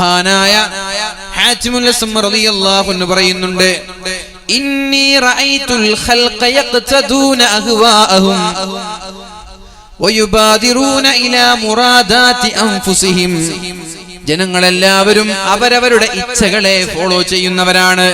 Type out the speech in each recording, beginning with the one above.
മഹാനായ ഹാത്തിമുൽ അസ്മ റളിയല്ലാഹു അൻഹു പറയുന്നുണ്ട്, ഇന്നി റഅയ്തുൽ ഖൽഖ യഖ്തദൂന അഹ്വാഅഹും വയുബാദിറൂന ഇലാ മുറാദാതി അൻഫുസിഹിം. ജനങ്ങളെല്ലാവരും അവരവരുടെ ഇച്ഛകളെ ഫോളോ ചെയ്യുന്നവരാണ്.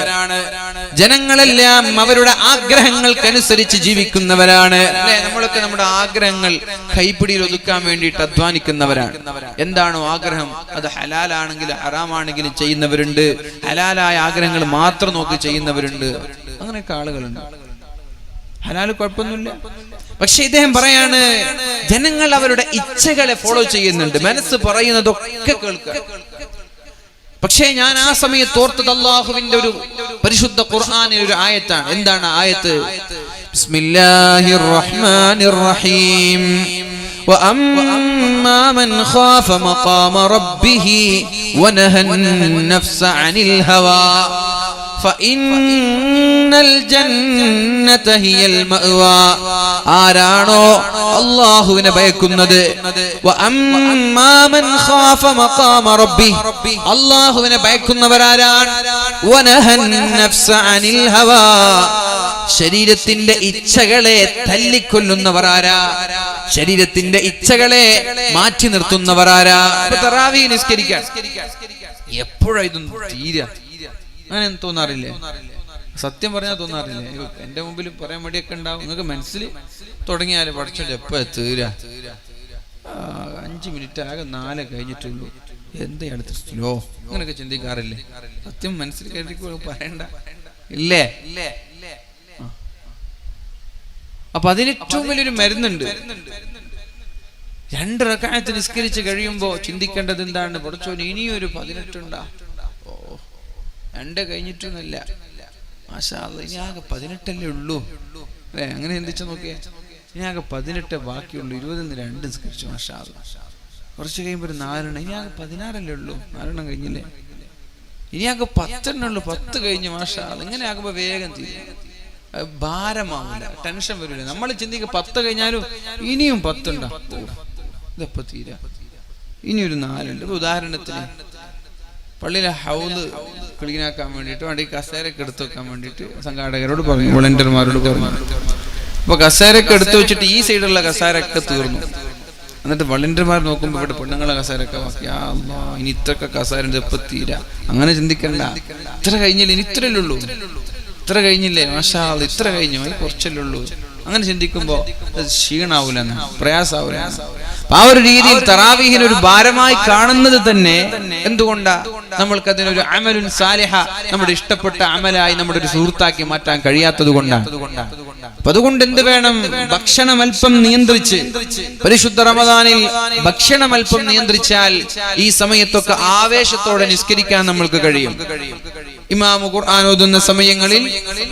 ജനങ്ങളെല്ലാം അവരുടെ ആഗ്രഹങ്ങൾക്കനുസരിച്ച് ജീവിക്കുന്നവരാണ്. അല്ലെ, നമ്മളൊക്കെ നമ്മുടെ ആഗ്രഹങ്ങൾ കൈപ്പിടിയിൽ ഒതുക്കാൻ വേണ്ടിയിട്ട് അധ്വാനിക്കുന്നവരാണ്. എന്താണോ ആഗ്രഹം, അത് ഹലാലാണെങ്കിലും ഹറാമാണെങ്കിലും ചെയ്യുന്നവരുണ്ട്. ഹലാലായ ആഗ്രഹങ്ങൾ മാത്രം നോക്കി ചെയ്യുന്നവരുണ്ട്. അങ്ങനെയൊക്കെ ആളുകളുണ്ട്. ഹലാല് കുഴപ്പമൊന്നുമില്ല. പക്ഷെ ഇദ്ദേഹം പറയാണ്, ജനങ്ങൾ അവരുടെ ഇച്ഛകളെ ഫോളോ ചെയ്യുന്നുണ്ട്, മനസ്സ് പറയുന്നതൊക്കെ കേൾക്കുക. പക്ഷേ ഞാൻ ആ സമയത്ത് ഓർത്തത് അല്ലാഹുവിന്റെ ഒരു പരിശുദ്ധ ഖുർആനിലെ ഒരു ആയത്താണ്. എന്താണ് ആയത്ത്? ബിസ്മില്ലാഹിർ റഹ്മാനിർ റഹീം. വഅമ്മാ മൻ ഖാഫ മഖാമ റബ്ബിഹി വനഹൻ നഫ്സ അനിൽ ഹവാ ഫഇന്നൽ ജന്നത ഹിയൽ മഅവാ. ആരാണോ അല്ലാഹുവിനെ ഭയക്കുന്നത്, വഅമ്മാ മൻ ഖാഫ മഖാമ റബ്ബി, അല്ലാഹുവിനെ ഭയക്കുന്നവരാരാണ്, വനഹൻ നഫ്സ അനിൽ ഹവാ, ശരീരത്തിന്റെ ഇച്ഛകളെ തല്ലിക്കൊല്ലുന്നവരാരാ, ശരീരത്തിന്റെ ഇച്ഛകളെ മാറ്റി നിർത്തുന്നവരാരാ. തറാവീഹ് നിസ്കരിക്കാൻ എപ്പോഴായിരുന്നു തീരാ? അങ്ങനെ തോന്നാറില്ലേ? സത്യം പറഞ്ഞാൽ തോന്നാറില്ലേ? എന്റെ മുമ്പിൽ പറയാൻ വേണ്ടിയൊക്കെ ഉണ്ടാവും. നിങ്ങൾക്ക് മനസ്സിൽ തുടങ്ങിയാല് പഠിച്ചോണ്ട് എപ്പോ തീരാ? 5 മിനിറ്റ് ആകെ 4 കഴിഞ്ഞിട്ടുള്ളൂ, എന്താ അടുത്ത സ്ലോ? അങ്ങനെയൊക്കെ ചിന്തിക്കാറില്ലേ? സത്യം മനസ്സിൽ കരുതി പറയണ്ട ഇല്ലേ? അപ്പൊ അതിന് ഏറ്റവും വലിയൊരു മരുന്നുണ്ട്. 2 റക്അത്ത് നിസ്കരിച്ച് കഴിയുമ്പോ ചിന്തിക്കേണ്ടത് എന്താണ്? പഠിച്ചോന് ഇനിയൊരു 18 ഉണ്ടാ? 2 കഴിഞ്ഞിട്ടൊന്നുമില്ല, മാഷാ അല്ലാഹ്, ഇനി ആകെ 18 ഉള്ളൂ അല്ലേ? അങ്ങനെ ചിന്തിച്ചു നോക്കിയേ. ഇനി ആകെ 18 ബാക്കിയുള്ളൂ, 20 2 നിസ്കരിച്ചു, മാഷാ അല്ലാഹ്. കുറച്ച് കഴിയുമ്പോൾ ഒരു 4, ഇനി ആകെ 16 ഉള്ളൂ, 4 കഴിഞ്ഞില്ലേ? ഇനി ആകെ 10 ഉള്ളൂ, 10 കഴിഞ്ഞു, മാഷാ അല്ലാഹ്. ഇങ്ങനെ ആകുമ്പോ വേഗം തീരും, ഭാരമാവില്ല, ടെൻഷൻ വരില്ല. നമ്മൾ ചിന്തിക്കുക 10 കഴിഞ്ഞാലും ഇനിയും 10 ഉണ്ടാ, ഇതെപ്പോ തീരാ, ഇനിയൊരു 4 ഉണ്ട്. ഉദാഹരണത്തിന് പള്ളിയിലെ ഹൗദ് ക്ലീനാക്കാൻ വേണ്ടിയിട്ട് വേണ്ടി കസേരയൊക്കെ എടുത്തു വെക്കാൻ വേണ്ടിയിട്ട് സംഘാടകരോട് പറഞ്ഞു, വോളണ്ടിയർമാരോട് പറഞ്ഞു. അപ്പൊ കസേരയൊക്കെ എടുത്തു വെച്ചിട്ട് ഈ സൈഡുള്ള കസേരയൊക്കെ തീർന്നു. എന്നിട്ട് വോളണ്ടിയർമാർ നോക്കുമ്പോൾ ഇവിടെ പെണ്ണുങ്ങളെ കസേരയൊക്കെ ബാക്കി. ഇനി ഇത്രയൊക്കെ കസേര എപ്പോ തീരാ? അങ്ങനെ ചിന്തിക്കണ്ട. ഇത്ര കഴിഞ്ഞില്ലേ, ഇനി ഇത്രയല്ലേ ഉള്ളൂ, ഇത്ര കഴിഞ്ഞില്ലേ, മാഷാ അല്ലാഹ്, ഇത്ര കഴിഞ്ഞു, അത് കുറച്ചല്ലേ ഉള്ളൂ. അങ്ങനെ ചിന്തിക്കുമ്പോ ക്ഷീണാവൂല, പ്രയാസാവൂല. ആ ഒരു രീതിയിൽ തറാവീഹിന് ഒരു ഭാരമായി കാണുന്നത് തന്നെ എന്തുകൊണ്ടാ? നമ്മൾക്ക് അതിനൊരു അമലുൻ സാലിഹ, നമ്മുടെ ഇഷ്ടപ്പെട്ട അമലായി നമ്മുടെ ഒരു സുഹൃത്താക്കി മാറ്റാൻ കഴിയാത്തത് കൊണ്ടാണ്. അപ്പൊ അതുകൊണ്ട് എന്ത് വേണം? ഭക്ഷണം അല്പം നിയന്ത്രിച്ച്, പരിശുദ്ധ റമദാനിൽ ഭക്ഷണം അല്പം നിയന്ത്രിച്ചാൽ ഈ സമയത്തൊക്കെ ആവേശത്തോടെ നിസ്കരിക്കാൻ നമ്മൾക്ക് കഴിയും. ഇമാമു ഖുർആൻ ഓതുന്ന സമയങ്ങളിൽ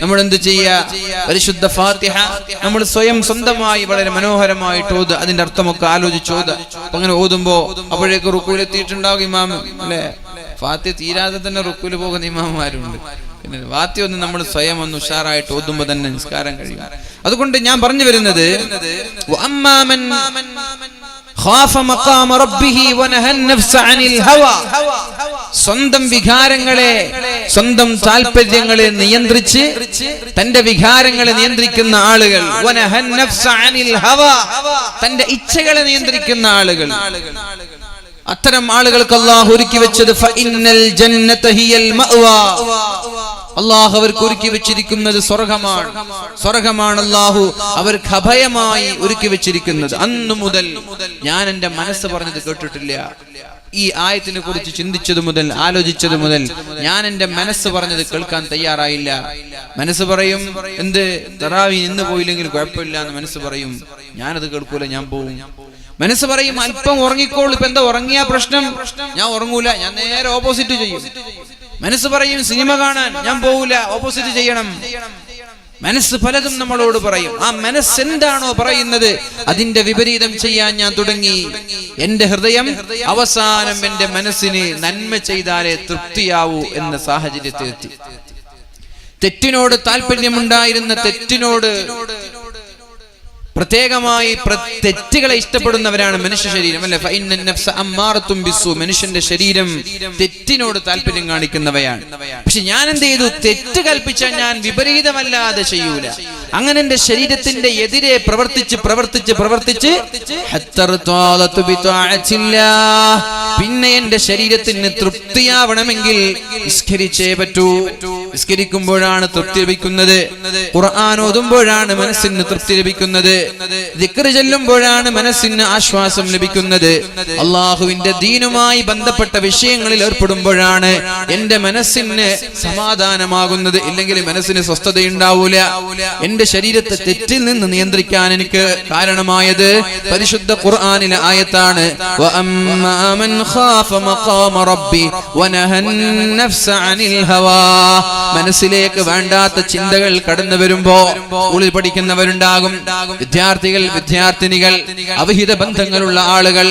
നമ്മൾ എന്ത് ചെയ്യുക? പരിശുദ്ധ ഫാത്തിഹ നമ്മൾ സ്വന്തമായി വളരെ മനോഹരമായിട്ട് ഓതുക, അതിന്റെ അർത്ഥമൊക്കെ ആലോചിച്ച് ഓതുക. അപ്പൊ അങ്ങനെ ഓതുമ്പോ അപ്പോഴേക്ക് റുക്കൂലെത്തിയിട്ടുണ്ടാവും ഇമാം, അല്ലെ? ഫാത്തിഹ തീരാതെ തന്നെ റുക്കൂല് പോകുന്ന ഇമാമാരുണ്ട്. പിന്നെ ഫാത്തിഹ ഒന്ന് നമ്മൾ സ്വയം ഒന്ന് ഉഷാറായിട്ട് ഓതുമ്പോ തന്നെ നിസ്കാരം കഴിയും. അതുകൊണ്ട് ഞാൻ പറഞ്ഞു വരുന്നത്, സ്വന്തം വികാരങ്ങളെ, സ്വന്തം താല്പര്യങ്ങളെ നിയന്ത്രിച്ച് തന്റെ വികാരങ്ങളെ നിയന്ത്രിക്കുന്ന ആളുകൾ, തന്റെ ഇച്ഛകളെ നിയന്ത്രിക്കുന്ന ആളുകൾ, അത്തരം ആളുകൾക്ക് അല്ലാഹു ഒരുക്കി വെച്ചത് ഫഇന്നൽ ജന്നത ഹിയൽ മഅവാ, അല്ലാഹു അവർക്ക് ഒരുക്കി വെച്ചിരിക്കുന്നത് സ്വർഗ്ഗമാണ്. സ്വർഗ്ഗമാണ് അല്ലാഹു അവർക്ക് അഭയമായി ഒരുക്കി വെച്ചിരിക്കുന്നത്. അന്നു മുതൽ ഞാൻ എന്റെ മനസ്സ് പറഞ്ഞത് കേട്ടിട്ടില്ല. ഈ ആയത്തിനെ കുറിച്ച് ചിന്തിച്ചത് മുതൽ, ആലോചിച്ചത് മുതൽ ഞാൻ എന്റെ മനസ്സ് പറഞ്ഞത് കേൾക്കാൻ തയ്യാറായില്ല. മനസ്സ് പറയും, എന്ത് തറാവീഹ് ഇന്ന് പോയില്ലെങ്കിൽ കുഴപ്പമില്ല എന്ന് മനസ്സ് പറയും. ഞാനത് കേൾക്കൂല, ഞാൻ പോവും. മനസ്സ് പറയും, അല്പം ഉറങ്ങിക്കോളൂ, ഇപ്പൊ എന്താ ഉറങ്ങിയ പ്രശ്നം? ഞാൻ ഉറങ്ങൂല, ഞാൻ നേരെ ഓപ്പോസിറ്റ് ചെയ്യും. മനസ്സ് പറയും, സിനിമ കാണാൻ, ഞാൻ പോവൂല, ഓപ്പോസിറ്റ് ചെയ്യണം. മനസ്സ് പലതും നമ്മളോട് പറയും. ആ മനസ്സ് എന്താണോ പറയുന്നത് അതിന്റെ വിപരീതം ചെയ്യാൻ ഞാൻ തുടങ്ങി. എന്റെ ഹൃദയം അവസാനം എന്റെ മനസ്സിന് നന്മ ചെയ്താലേ തൃപ്തിയാവൂ എന്ന സാഹചര്യത്തിലെത്തി. തെറ്റിനോട് താല്പര്യമുണ്ടായിരുന്ന, തെറ്റിനോട് പ്രത്യേകമായി തെറ്റുകളെ ഇഷ്ടപ്പെടുന്നവരാണ് മനുഷ്യ ശരീരം അല്ലെ. മനുഷ്യന്റെ ശരീരം തെറ്റിനോട് താല്പര്യം കാണിക്കുന്നവയാണ്. പക്ഷെ ഞാൻ എന്ത് ചെയ്തു? തെറ്റ് കൽപ്പിച്ചാൽ ഞാൻ വിപരീതമല്ലാതെ ചെയ്യൂല. അങ്ങനെ എന്റെ ശരീരത്തിന്റെ എതിരെ പ്രവർത്തിച്ച് പിന്നെ എന്റെ ശരീരത്തിന് തൃപ്തിയാവണമെങ്കിൽ നിസ്കരിച്ചേ പറ്റൂ. നിസ്കരിക്കുമ്പോഴാണ് തൃപ്തി ലഭിക്കുന്നത്. ഖുർആൻ ഓതുമ്പോഴാണ് മനസ്സിന് തൃപ്തി ലഭിക്കുന്നത്. ദിക്ർ ചൊല്ലുമ്പോഴാണ് മനസ്സിന് ആശ്വാസം ലഭിക്കുന്നത്. അള്ളാഹുവിന്റെ ദീനുമായി ബന്ധപ്പെട്ട വിഷയങ്ങളിൽ ഏർപ്പെടുമ്പോഴാണ് എന്റെ മനസ്സിന് സമാധാനമാകുന്നത്. ഇല്ലെങ്കിൽ മനസ്സിന് സ്വസ്ഥതയുണ്ടാവൂല. എന്റെ ശരീരത്തെ തെറ്റിൽ നിന്ന് നിയന്ത്രിക്കാൻ എനിക്ക് കാരണമായത് പരിശുദ്ധ ഖുർആനിലെ ആയത്താണ്. മനസ്സിലേക്ക് വേണ്ടാത്ത ചിന്തകൾ കടന്നു വരുമ്പോ സ്കൂളിൽ പഠിക്കുന്നവരുണ്ടാകും, വിദ്യാർത്ഥിനികൾ, അവിഹിത ബന്ധങ്ങളുള്ള ആളുകൾ,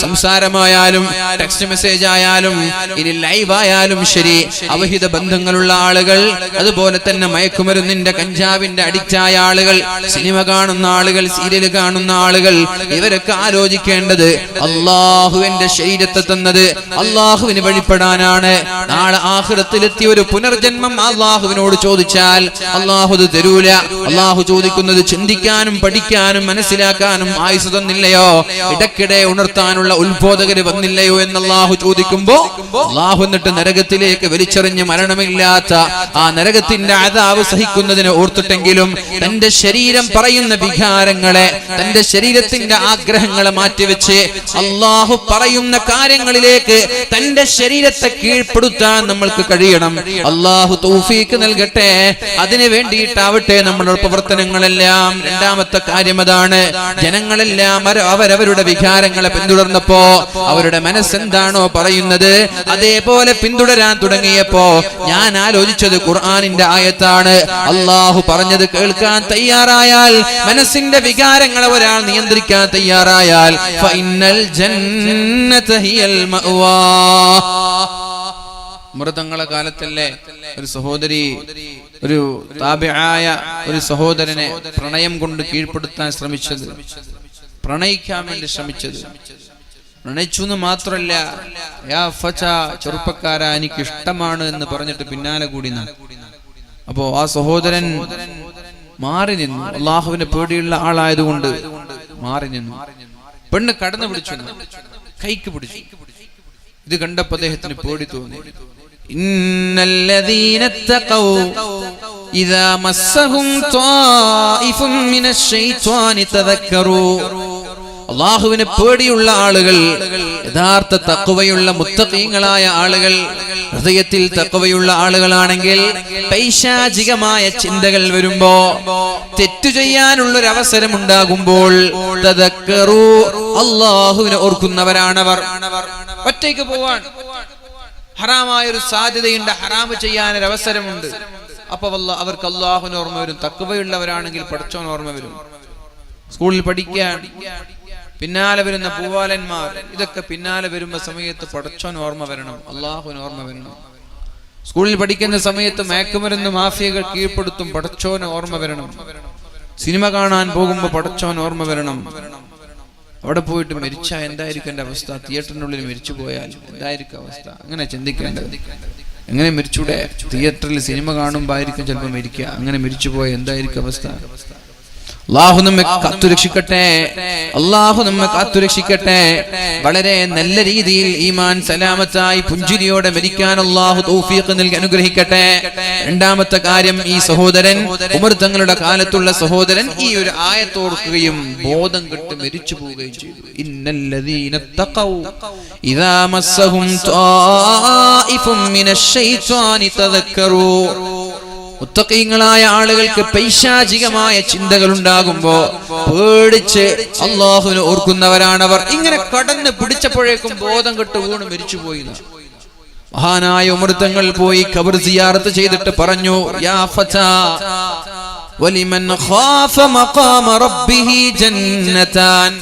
സംസാരമായാലും ടെക്സ്റ്റ് മെസ്സേജ് ആയാലും ഇനി ലൈവ് ആയാലും ശരി, അവിഹിത ബന്ധങ്ങളുള്ള ആളുകൾ, അതുപോലെ തന്നെ മയക്കുമരുന്നിന്റെ കഞ്ചാവിന്റെ അഡിക്റ്റായ ആളുകൾ, സിനിമ കാണുന്ന ആളുകൾ, സീരിയൽ കാണുന്ന ആളുകൾ, ഇവരൊക്കെ ആലോചിക്കേണ്ടത് അള്ളാഹു എന്റെ ശരീരത്തെ തന്നത് അള്ളാഹുവിന് വഴിപ്പെടാനാണ്. നാളെ ആഖിറത്തിലെത്തിയ ഒരു പുനർജന്മം അള്ളാഹുവിനോട് ചോദിച്ചാൽ അള്ളാഹു അത് തരൂല. അള്ളാഹു ചോദിക്കുന്നത് ചിന്തിക്കാനും പഠിക്കാനും മനസ്സിലാക്കാനും ആയുസ് തന്നില്ലയോ, ഇടയ്ക്കിടെ ഉണർത്താനുള്ള ഉത്ബോധകര് വന്നില്ലയോ എന്ന് അള്ളാഹു ചോദിക്കുമ്പോ അള്ളാഹു എന്നിട്ട് നരകത്തിലേക്ക് വലിച്ചെറിഞ്ഞ് മരണമില്ലാത്ത ആ നരകത്തിന്റെ അദാബ് സഹിക്കുന്നതിനെ ഓർത്തിട്ടെങ്കിലും തന്റെ ശരീരം പറയുന്ന വികാരങ്ങളെ, തന്റെ ശരീരത്തിന്റെ ആഗ്രഹങ്ങളെ മാറ്റിവെച്ച് അള്ളാഹു പറയുന്ന കാര്യങ്ങളിലേക്ക് തന്റെ ശരീരത്തെ കീഴ്പ്പെടുത്താൻ നമ്മൾക്ക് കഴിയണം. അള്ളാഹു തൗഫീക്ക് നൽകട്ടെ. അതിനു വേണ്ടിയിട്ടാവട്ടെ നമ്മുടെ പ്രവർത്തനങ്ങളെല്ലാം. രണ്ടാമത്തെ കാര്യം അതാണ്. ജനങ്ങളെല്ലാം അവരവരുടെ വികാരങ്ങളെ പിന്തുടർന്നപ്പോ അവരുടെ മനസ്സെന്താണോ പറയുന്നത് അതേപോലെ പിന്തുടരാൻ തുടങ്ങിയപ്പോ ഞാൻ ആലോചിച്ചത് ഖുർആനിന്റെ ആയത്താണ്. അള്ളാഹു പറഞ്ഞത് കേൾക്കാൻ തയ്യാറായാൽ, മനസ്സിന്റെ വികാരങ്ങളെ ഒരാൾ നിയന്ത്രിക്കാൻ തയ്യാറായാൽ ഫഇന്നൽ ജന്നത ഹിയൽ മഅവാ. മൃതങ്ങളെ കാലത്തല്ലേ ഒരു സഹോദരി ഒരു താബിആയ ഒരു സഹോദരനെ പ്രണയം കൊണ്ട് കീഴ്പ്പെടുത്താൻ ശ്രമിച്ചത്, പ്രണയിക്കാൻ വേണ്ടി ശ്രമിച്ചത്. പ്രണയിച്ചു എന്ന് മാത്രല്ല, യാ ഫച്ച, ചെറുപ്പക്കാരാ എനിക്ക് ഇഷ്ടമാണ് എന്ന് പറഞ്ഞിട്ട് പിന്നാലെ കൂടി. അപ്പോ ആ സഹോദരൻ മാറി നിന്നു. അള്ളാഹുവിനെ പേടിയുള്ള ആളായതുകൊണ്ട് മാറി നിന്നു. പെണ്ണ് കടന്നു പിടിച്ചു, കൈക്ക് പിടിച്ചു. ഇത് കണ്ടപ്പോ അദ്ദേഹത്തിന് പേടി തോന്നി. ഇന്നല്ലദീന തഖൗ ഇദാ മസ്സഹും ത്വായിഫും മിനശ് ശൈത്വാനി തദക്കറൂ. അള്ളാഹുവിനെ പേടിയുള്ള ആളുകൾ, യഥാർത്ഥ തഖ്വയുള്ള മുത്തഖീങ്ങളായ ആളുകൾ, ഹൃദയത്തിൽ തഖ്വയുള്ള ആളുകളാണെങ്കിൽ പൈശാചികമായ ചിന്തകൾ വരുമ്പോ, തെറ്റു ചെയ്യാനുള്ളൊരു അവസരം ഉണ്ടാകുമ്പോൾ തദക്കറൂ, അള്ളാഹുവിനെ ഓർക്കുന്നവരാണവർ. ഒറ്റയ്ക്ക് പോവാൻ ഹറാമായൊരു സാധ്യതയുണ്ട്, ഹറാമ് ചെയ്യാനൊരു അവസരമുണ്ട്. അപ്പൊ അവർക്ക് അള്ളാഹുവിന് ഓർമ്മ വരും. തഖ്വയുള്ളവരാണെങ്കിൽ പടച്ചോൻ ഓർമ്മ വരും. സ്കൂളിൽ പഠിക്കാൻ പിന്നാലെ വരുന്ന പൂവാലന്മാർ, ഇതൊക്കെ പിന്നാലെ വരുമ്പോ സമയത്ത് പടച്ചോൻ ഓർമ്മ വരണം, അള്ളാഹുവിന് ഓർമ്മ വരണം. സ്കൂളിൽ പഠിക്കുന്ന സമയത്ത് മയക്കുമരുന്ന് മാഫിയകൾ കീഴ്പ്പെടുത്തും, പടച്ചോന് ഓർമ്മ വരണം. സിനിമ കാണാൻ പോകുമ്പോ പടച്ചോൻ ഓർമ്മ വരണം. അവിടെ പോയിട്ട് മരിച്ചാൽ എന്തായിരിക്കും എന്റെ അവസ്ഥ? തിയേറ്ററിനുള്ളിൽ മരിച്ചു പോയാൽ എന്തായിരിക്കും അവസ്ഥ? അങ്ങനെ ചിന്തിക്കേണ്ടത്. എങ്ങനെ മരിച്ചൂടെ? തിയേറ്ററിൽ സിനിമ കാണുമ്പോ ആയിരിക്കും ചിലപ്പോൾ മരിക്കുക. അങ്ങനെ മരിച്ചു പോയ എന്തായിരിക്കും അവസ്ഥ? അല്ലാഹു നമ്മെ കാത്തുരക്ഷിക്കട്ടെ, അല്ലാഹു നമ്മെ കാത്തുരക്ഷിക്കട്ടെ. വളരെ നല്ല രീതിയിൽ ഈമാൻ സലാമത്തായി പുഞ്ചിരിയോടെ മരിക്കാൻ അല്ലാഹു തൗഫീഖ് നൽകി അനുഗ്രഹിക്കട്ടെ. രണ്ടാമത്തെ കാര്യം, ഈ സഹോദരൻ, ഉമർ തങ്ങളുടെ കാലത്തുള്ള സഹോദരൻ ഈ ഒരു ആയത്തോർക്കുകയും ബോധം കെട്ട് മരിച്ചു പോവുകയും ചെയ്തു. ഇന്നല്ലദീന തഖൗ ഇദാ മസ്സഹും ത്വായിഫും മിനശ് ശൈത്വാനി തദക്കറൂ. മുത്തഖീങ്ങളായ ആളുകൾക്ക് പൈശാചികമായ ചിന്തകൾ ഉണ്ടാകുമ്പോ പേടിച്ച് അള്ളാഹുവിനെ ഓർക്കുന്നവരാണവർ. ഇങ്ങനെ കടന്ന് പിടിച്ചപ്പോഴേക്കും ബോധം കെട്ട് വീണ് മരിച്ചുപോയി. മഹാനായ ഉമർ തങ്ങൾ പോയി ഖബർ സിയാറത്ത് ചെയ്തിട്ട് പറഞ്ഞു, യാ ഫതാ, വലിമൻ ഖാഫ മഖാമ റബ്ബിഹി ജന്നതാൻ.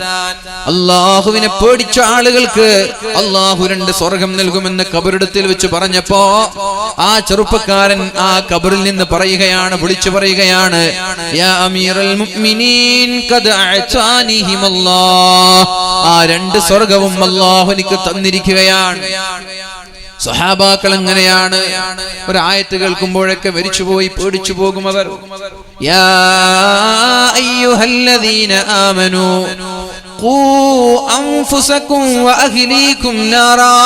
അല്ലാഹുവിനെ പേടിച്ച ആളുകൾക്ക് അല്ലാഹു 2 സ്വർഗ്ഗം നൽകുമെന്ന് ഖബറിടത്തിൽ വെച്ച് പറഞ്ഞപ്പോ ആ ചെറുപ്പക്കാരൻ ആ ഖബറിൽ നിന്ന് പറയുകയാണ്, വിളിച്ചു പറയുകയാണ്, യാ അമീറൽ മുഅ്മിനീൻ ഖദ് അഅതാനിഹിം അല്ലാഹ്. ആ 2 സ്വർഗ്ഗവും അല്ലാഹു എനിക്ക് തന്നിരിക്കുകയാണ്. സഹാബാക്കൾ എങ്ങനെയാണ് ഒരു ആയത്ത് കേൾക്കുമ്പോഴൊക്കെ മരിച്ചുപോയി പേടിച്ചു പോകും അവർ. യാ അയ്യുഹല്ലദീന ആമനൂ ഖൂ അൻഫുസകും വഅഹ്ലീകും നാറാ.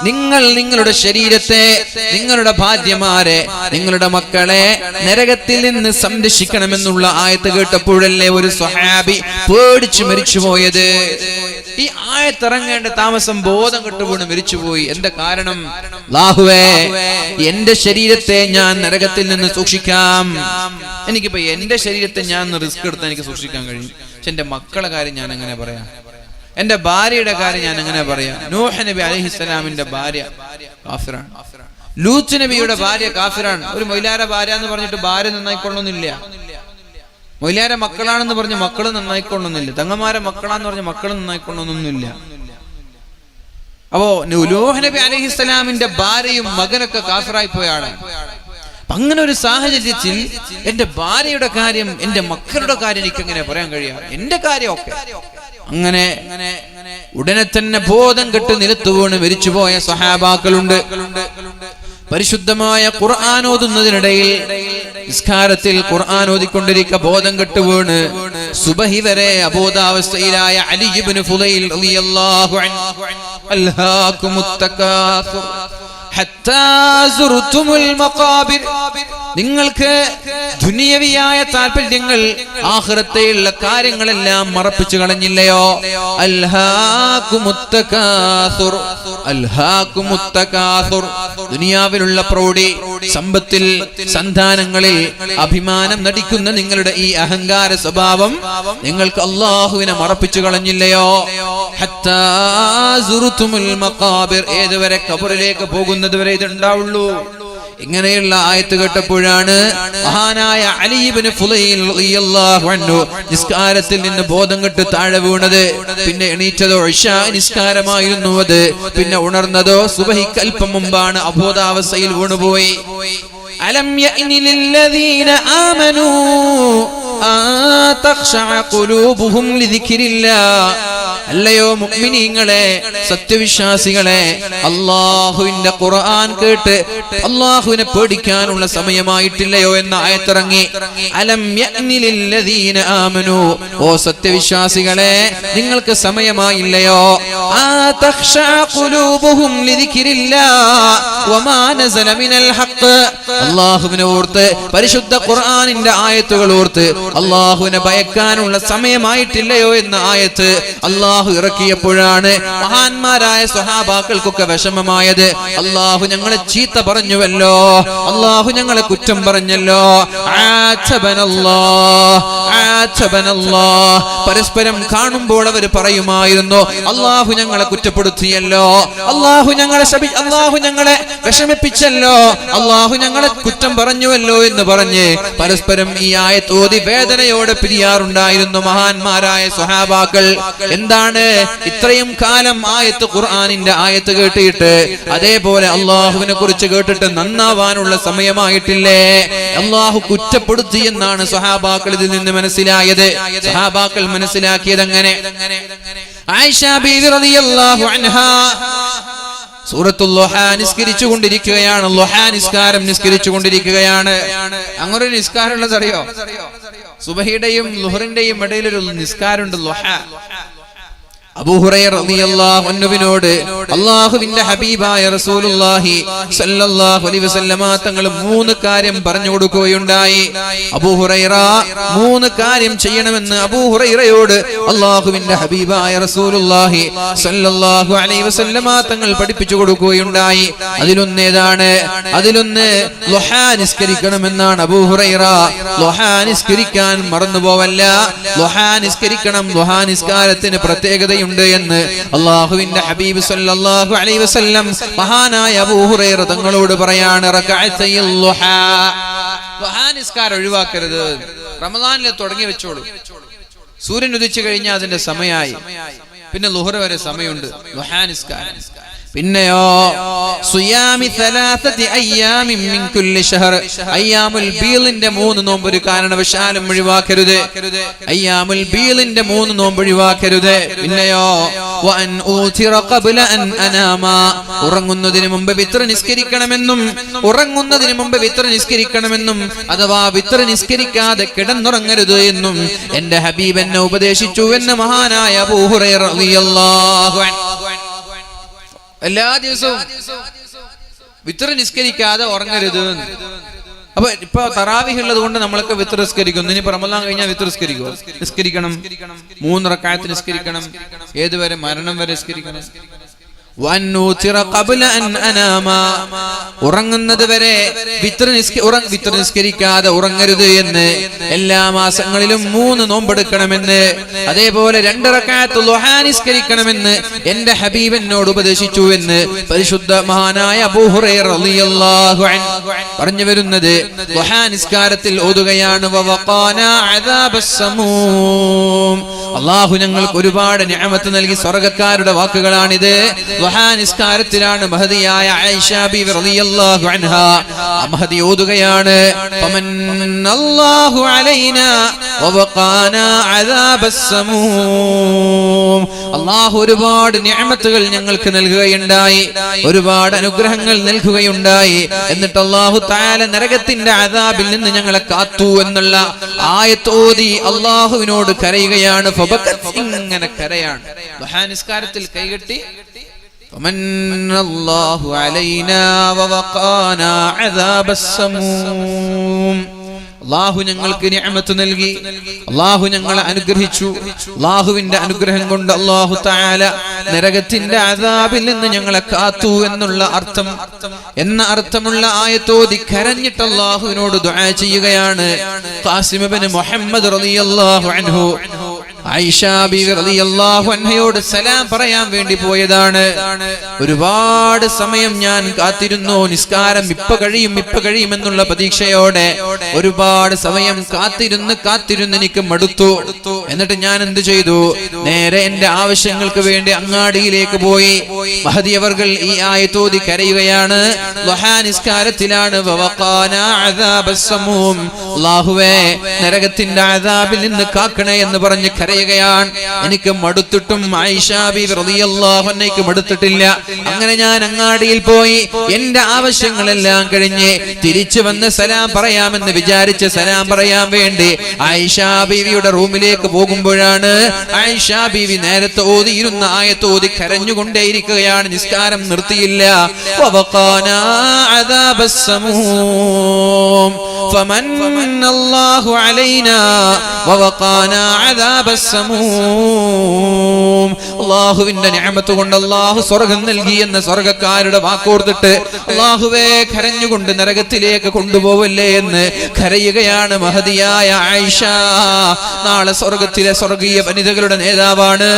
നിങ്ങൾ നിങ്ങളുടെ ശരീരത്തെ, നിങ്ങളുടെ ഭാര്യമാരെ, നിങ്ങളുടെ മക്കളെ നരകത്തിൽ നിന്ന് സംരക്ഷിക്കണമെന്നുള്ള ആയത്ത് കേട്ടപ്പോഴല്ലേ ഒരു സ്വഹാബി പേടിച്ചു മരിച്ചുപോയത്. ഈ ആയത്തിറങ്ങേണ്ട താമസം ബോധം കെട്ടുപോണ് മരിച്ചുപോയി. എന്താ കാരണം? അല്ലാഹുവേ, എന്റെ ശരീരത്തെ ഞാൻ നരകത്തിൽ നിന്ന് സൂക്ഷിക്കാം. എനിക്കിപ്പോ എന്റെ ശരീരത്തെ ഞാൻ റിസ്ക് എടുത്ത് എനിക്ക് സൂക്ഷിക്കാൻ കഴിയും. പക്ഷെ എന്റെ മക്കളെ കാര്യം ഞാൻ എങ്ങനെ പറയാം? എന്റെ ഭാര്യയുടെ കാര്യം ഞാൻ എങ്ങനെ പറയാം? നൂഹ് നബി അലൈഹിസ്സലാമിന്റെ ഭാര്യ കാഫിറാണ്. ലൂത്ത് നബിയുടെ ഭാര്യ കാഫിറാണ്. ഒരു മൊയിലാര ഭാര്യ എന്ന് പറഞ്ഞിട്ട് ഭാര്യ നന്നായിക്കൊള്ളണമെന്നില്ല. മൊയിലാര മക്കളാണെന്ന് പറഞ്ഞ് മക്കള് നന്നായിക്കൊള്ളണമെന്നില്ല. തങ്ങന്മാരെ മക്കളാന്ന് പറഞ്ഞ് മക്കള് നന്നായിക്കൊള്ളണമെന്നൊന്നുമില്ല. അപ്പോ നൂഹ് നബി അലൈഹിസ്സലാമിന്റെ ഭാര്യയും മകനൊക്കെ കാഫിറായി പോയാണ്. അങ്ങനെ ഒരു സാഹചര്യത്തിൽ എന്റെ ഭാര്യയുടെ കാര്യം, എന്റെ മക്കളുടെ കാര്യം എനിക്ക് എങ്ങനെ പറയാൻ കഴിയാം? എന്റെ കാര്യമൊക്കെ അങ്ങനെ ഉടനെ തന്നെ ബോധം കെട്ട് നിലത്തു വീണ് മരിച്ചുപോയ സ്വഹാബാക്കളുണ്ട്. പരിശുദ്ധമായ ഖുർആൻ ഓതുന്നതിനിടയിൽ നിസ്കാരത്തിൽ ഖുർആൻ ഓതിക്കൊണ്ടിരിക്കുക ബോധം കെട്ട് വീണ് സുബഹി വരെ അബോധാവസ്ഥയിലായ അലി ഇബ്നു ഫുളൈൽ റളിയല്ലാഹു അൻഹു അൽഹാകുമുത് തകാസുർ ഹത്താ സുർതുമുൽ മഖാബിർ. നിങ്ങൾക്ക് ദുനിയവിയായ താല്പര്യങ്ങൾ, ആഖിറത്തെയുള്ള കാര്യങ്ങളെല്ലാം മറപ്പിച്ചു കളഞ്ഞില്ലയോ? അൽഹാകുമുത് തകാസുർ, അൽഹാകുമുത് തകാസുർ. ദുനിയാവിലുള്ള പ്രൗഢി, സമ്പത്തിൽ, സന്താനങ്ങളിൽ അഭിമാനം നടിക്കുന്ന നിങ്ങളുടെ ഈ അഹങ്കാര സ്വഭാവം നിങ്ങൾക്ക് അല്ലാഹുവിനെ മറപ്പിച്ചു കളഞ്ഞില്ലയോ? ഹത്താ സുർതുമുൽ മഖാബിർ. ഏതുവരെ? ഖബറിലേക്ക് പോകുന്നത് വരെ ഇതുണ്ടാവുള്ളൂ. ഇങ്ങനെയുള്ള ആയത്ത് കേട്ടപ്പോഴാണ് മഹാനായ അലി ഇബ്നു ഫുളൈൽ റളിയല്ലാഹു അൻഹു നിസ്കാരത്തിൽ നിന്ന് ബോധം കെട്ട് താഴെ വീണത്. പിന്നെ എണീറ്റതോ ഇശാ നിസ്കാരമായിരുന്നു അത്. പിന്നെ ഉണർന്നതോ സുബഹിക്ക് അല്പം മുമ്പാണ്. അബോധാവസ്ഥയിൽ വീണുപോയി. അലം യഅനി ലില്ലദീന ആമനൂ അൻ തഖ്ശഅ ഖുലൂബുഹും ലിദിക്രില്ലാഹ്. അല്ലയോ മുഅ്മിനീങ്ങളെ, സത്യവിശ്വാസികളെ, അല്ലാഹുവിന്റെ ഖുർആൻ കേട്ട് അല്ലാഹുവിനെ പേടിക്കാനുള്ള സമയമായിട്ടില്ലയോ എന്ന ആയത്തിറങ്ങി. അലം യഅനി ലില്ലദീന ആമനൂ, ഓ സത്യവിശ്വാസികളെ, നിങ്ങൾക്ക് സമയമായില്ലയോ? ആ തഖ്ശഅ ഖുലൂബുഹും ലിദിക്രില്ലാഹ് വമാ നസല മിനൽ ഹഖ്. അല്ലാഹുവിനെ ഓർത്ത്, പരിശുദ്ധ ഖുർആനിന്റെ ആയത്തുകൾ ഓർത്ത് അല്ലാഹുവിനെ ഭയക്കാനുള്ള സമയമായിട്ടില്ലയോ എന്ന ആയത്ത് അല്ലാഹു ഇറക്കിയപ്പോഴാണ് മഹാന്മാരായ സ്വഹാബാക്കൾക്കൊക്കെ വിഷമമായത്. അല്ലാഹു ഞങ്ങളെ ചീത്ത പറഞ്ഞുവല്ലോ, അല്ലാഹു ഞങ്ങളെ കുറ്റം പറഞ്ഞല്ലോ. പരസ്പരം കാണുമ്പോൾ അവർ പറയുമായിരുന്നു, അല്ലാഹു ഞങ്ങളെ കുറ്റപ്പെടുത്തിയല്ലോ, അല്ലാഹു ഞങ്ങളെ വിഷമിപ്പിച്ചല്ലോ, അല്ലാഹു ഞങ്ങളെ കുറ്റം പറഞ്ഞുവല്ലോ എന്ന് പറഞ്ഞ് പരസ്പരം ഈ ആയത്ത് ഓതി വേദനയോടെ പിരിയാറുണ്ടായിരുന്നു മഹാന്മാരായ സ്വഹാബാക്കൾ. എന്താണ് ഇത്രയും കാലം ആയത്ത്, ഖുർആനിന്റെ ആയത്ത് കേട്ടിട്ട് അതേപോലെ അല്ലാഹുവിനെ കുറിച്ച് കേട്ടിട്ട് നന്നാവാനുള്ള സമയമായിട്ടില്ലേ? അല്ലാഹു കുറ്റപ്പെടുത്തി എന്നാണ് സ്വഹാബാക്കൾ ഇതിൽ നിന്ന് മനസ്സിലായത്. സ്വഹാബാക്കൾ മനസ്സിലാക്കിയത് അങ്ങനെ. ആയിഷ ബീവി റളിയല്ലാഹു അൻഹാ സൂറത്തുൽ ളുഹാ നിസ്കരിച്ചു കൊണ്ടിരിക്കുകയാണ്. ളുഹാ നിസ്കാരം നിസ്കരിച്ചു കൊണ്ടിരിക്കുകയാണ്. അങ്ങനെ ഒരു നിസ്കാരമുള്ളത് അറിയോ? സുബഹിയുടെയും ളുഹറിന്റെയും ഇടയിലൊരു നിസ്കാരമുണ്ട്, ളുഹാ. അബൂ ഹുറൈറ റളിയല്ലാഹു അൻഹുവിനോട് അല്ലാഹുവിന്റെ ഹബീബായ റസൂലുള്ളാഹി സ്വല്ലല്ലാഹു അലൈഹി വസല്ലമ തങ്ങൾ 3 കാര്യം പറഞ്ഞു കൊടുക്കുകയുണ്ടായി. അബൂ ഹുറൈറ 3 കാര്യം ചെയ്യണമെന്ന് അബൂ ഹുറൈറയോട് അല്ലാഹുവിന്റെ ഹബീബായ റസൂലുള്ളാഹി സ്വല്ലല്ലാഹു അലൈഹി വസല്ലമ തങ്ങൾ പഠിപ്പിച്ചു കൊടുക്കുകയുണ്ടായി. അതിലൊന്നേതാണ്? അതിലൊന്ന് ളുഹാ നിസ്കരിക്കണമെന്നാണ്. അബൂ ഹുറൈറ ളുഹാ നിസ്കരിക്കാൻ മറന്നുപോവല്ല, ളുഹാ നിസ്കരിക്കണം, ളുഹാ നിസ്കാരത്തിന് പ്രത്യേകതയുണ്ട് എന്ന് അല്ലാഹുവിന്റെ ഹബീബ് സല്ലല്ലാഹു അലൈഹി വസല്ലം മഹാനായ അബൂ ഹുറൈറ തങ്ങളോട് പറയാണ്. റകഅത്തയിൽ ളുഹാ, ദുഹാ നിസ്കാരം ഒഴിവാക്കരുത്. റമദാനിൽ തുടങ്ങി വെച്ചോളൂ. സൂര്യൻ ഉദിച്ചു കഴിഞ്ഞാൽ അതിന്റെ സമയമായി. പിന്നെ ളുഹർ വരെ സമയമുണ്ട് ദുഹാ നിസ്കാരം. പിന്നെയോ സുയാമി സലാസതി അയ്യാമിൻ മിൻ കുല്ലി ശഹർ, അയ്യാമുൽ ബീളിന്റെ 3 നോമ്പ് ഒരു കാരണവശാലും ഒഴിവാക്കരുത്. അയ്യാമുൽ ബീളിന്റെ 3 നോമ്പ് ഒഴിവാക്കരുത്. പിന്നെയോ വഅൻ ഊതിറ ഖബ്ല അൻ അനാമ, ഉറങ്ങുന്നതിന് മുമ്പ് വിത്ർ നിസ്കരിക്കണമെന്നും ഉറങ്ങുന്നതിന് മുമ്പ് വിത്ർ നിസ്കരിക്കണമെന്നും അഥവാ വിത്ർ നിസ്കരിക്കാതെ കിടന്നുറങ്ങരുത് എന്നും എന്റെ ഹബീബ് എന്നെ ഉപദേശിച്ചു എന്ന് മഹാനായ അബൂ ഹുറൈറ റളിയല്ലാഹു അൻഹു. എല്ലാ ദിവസവും വിത്ർ നിസ്കരിക്കാതെ ഉറങ്ങരുത്. അപ്പൊ ഇപ്പൊ തറാവീഹ് ഉള്ളത് കൊണ്ട് നമ്മളൊക്കെ വിത്ർ നിസ്കരിക്കുന്നു. ഇനി റമദാൻ കഴിഞ്ഞാൽ വിത്ർ നിസ്കരിക്കുമോ? നിസ്കരിക്കണം. 3 റക്അത്ത് നിസ്കരിക്കണം. ഏതുവരെ? മരണം വരെ നിസ്കരിക്കണം. ഉറങ്ങുന്നത് വരെ വിത്ർ നിസ്കരിക്കാതെ ഉറങ്ങരുത് എന്ന്, എല്ലാ മാസങ്ങളിലും 3 നോമ്പെടുക്കണമെന്ന്, അതേപോലെ 2 റക്അത്ത് ദുഹാ നിസ്കരിക്കണമെന്ന് എന്റെ ഹബീബ് എന്നോട് ഉപദേശിച്ചു എന്ന് പരിശുദ്ധ മഹാനായ അബൂ ഹുറൈറ റളിയല്ലാഹു അൻഹു പറഞ്ഞു വരുന്നത്. ദുഹാ നിസ്കാരത്തിൽ ഓതുകയാണ് വവഖാനാ അദാബസ് സമൂം, അല്ലാഹു ഞങ്ങൾക്ക് ഒരുപാട് നിഅമത്ത് നൽകി സ്വർഗ്ഗക്കാരുടെ വാക്കുകളാണിത്. ദുഹാ നിസ്കാരത്തിലാണ് മഹദിയായ ആയിഷ ബിബി റളിയല്ലാഹു അൻഹാ മഹദി ഓതുകയാണ് ഫമന്നല്ലാഹു അലൈനാ വവഖാനാ അദാബസ് സമൂം, അല്ലാഹു ഒരുപാട് നിഅമത്തുകൾ ഞങ്ങൾക്ക് നൽകുകയുണ്ടായി, ഒരുപാട് അനുഗ്രഹങ്ങൾ നൽകുകയുണ്ടായി. എന്നിട്ട് അല്ലാഹു തആല നരകത്തിന്റെ അദാബിൽ നിന്ന് ഞങ്ങളെ കാത്തു എന്നുള്ള ആയത്ത് ഓതി അല്ലാഹുവിനോട് കരയുകയാണ്. ഇങ്ങനെ കരയാണ്. ദുഹാ നിസ്കാരത്തിൽ കൈകെട്ടി ഫമന്നല്ലാഹു അലൈനാ വവഖാനാ അദാബസ് സമൂം, അല്ലാഹു ഞങ്ങൾക്ക് നിഅമത്ത് നൽകി, അല്ലാഹു ഞങ്ങളെ അനുഗ്രഹിച്ചു. അല്ലാഹുവിന്റെ അനുഗ്രഹം കൊണ്ട് അല്ലാഹു തആല നരകത്തിന്റെ അദാബിൽ നിന്ന് ഞങ്ങളെ കാത്തു എന്നുള്ള അർത്ഥമുള്ള ആയത്തോതി കരഞ്ഞിട്ട് അല്ലാഹുവിനോട് ദുആ ചെയ്യുകയാണ്. ഖാസിം ഇബ്നു മുഹമ്മദ് റളിയല്ലാഹു അൻഹു ആയിഷ ബീവി റളിയല്ലാഹു അൻഹയോട് സലാം പറയാൻ വേണ്ടി പോയതാണ്. ഒരുപാട് സമയം ഞാൻ കാത്തിരുന്നു, നിസ്കാരം ഇപ്പ കഴിയും എന്നുള്ള പ്രതീക്ഷയോടെ ഒരുപാട് സമയം കാത്തിരുന്ന് എനിക്ക് മടുത്തു. എന്നിട്ട് ഞാൻ എന്ത് ചെയ്തു? നേരെ എന്റെ ആവശ്യങ്ങൾക്ക് വേണ്ടി അങ്ങാടിയിലേക്ക് പോയി. മഹദി അവർകൾ ഈ ആയത്തോതി കരയുകയാണ്. ദുഹാ നിസ്കാരത്തിലാണ് വവഖാനാ അദാബസ് സമൂം, അല്ലാഹുവേ നരകത്തിന്റെ അദാബിൽ നിന്ന് കാക്കണേ എന്ന് പറഞ്ഞ് കരയുകയാണ്. എനിക്ക് മടുത്തിട്ടും ആയിഷ ബീവി റളിയല്ലാഹു അൻഹയ്ക്ക് മടുത്തിട്ടില്ല. അങ്ങനെ ഞാൻ അങ്ങാടിയിൽ പോയി എന്റെ ആവശ്യങ്ങളെല്ലാം കഴിഞ്ഞ് തിരിച്ചു വന്ന് സലാം പറയാമെന്ന് വിചാരിച്ച് സലാം പറയാൻ വേണ്ടി ആയിഷ ബീവിയുടെ റൂമിലേക്ക് പോകുമ്പോഴാണ് ആയിഷ ബീവി നേരത്തെ ഓതിയിരുന്ന ആയത്ത് ഓതി കരഞ്ഞുകൊണ്ടേയിരിക്കുകയാണ്. നിസ്കാരം നിർത്തിയില്ല. വവഖാനാ അദാബസ് സമൂം ഫമന്നല്ലാഹു അലൈനാ വവഖാനാ അദാബസ് സമൂം, അല്ലാഹുവിന്റെ നിഅമത്ത് കൊണ്ട് അല്ലാഹു സ്വർഗ്ഗം നൽകി എന്ന സ്വർഗ്ഗക്കാരുടെ വാക്കോർത്തിട്ട് അല്ലാഹുവേ കരഞ്ഞുകൊണ്ട് നരകത്തിലേക്ക് കൊണ്ടുപോവല്ലേ എന്ന് കരയുകയാണ് മഹദിയായ ആയിഷ. നാളെ സ്വർഗ്ഗത്തിലെ സ്വർഗീയ വനിതകളുടെ നേതാവാണ്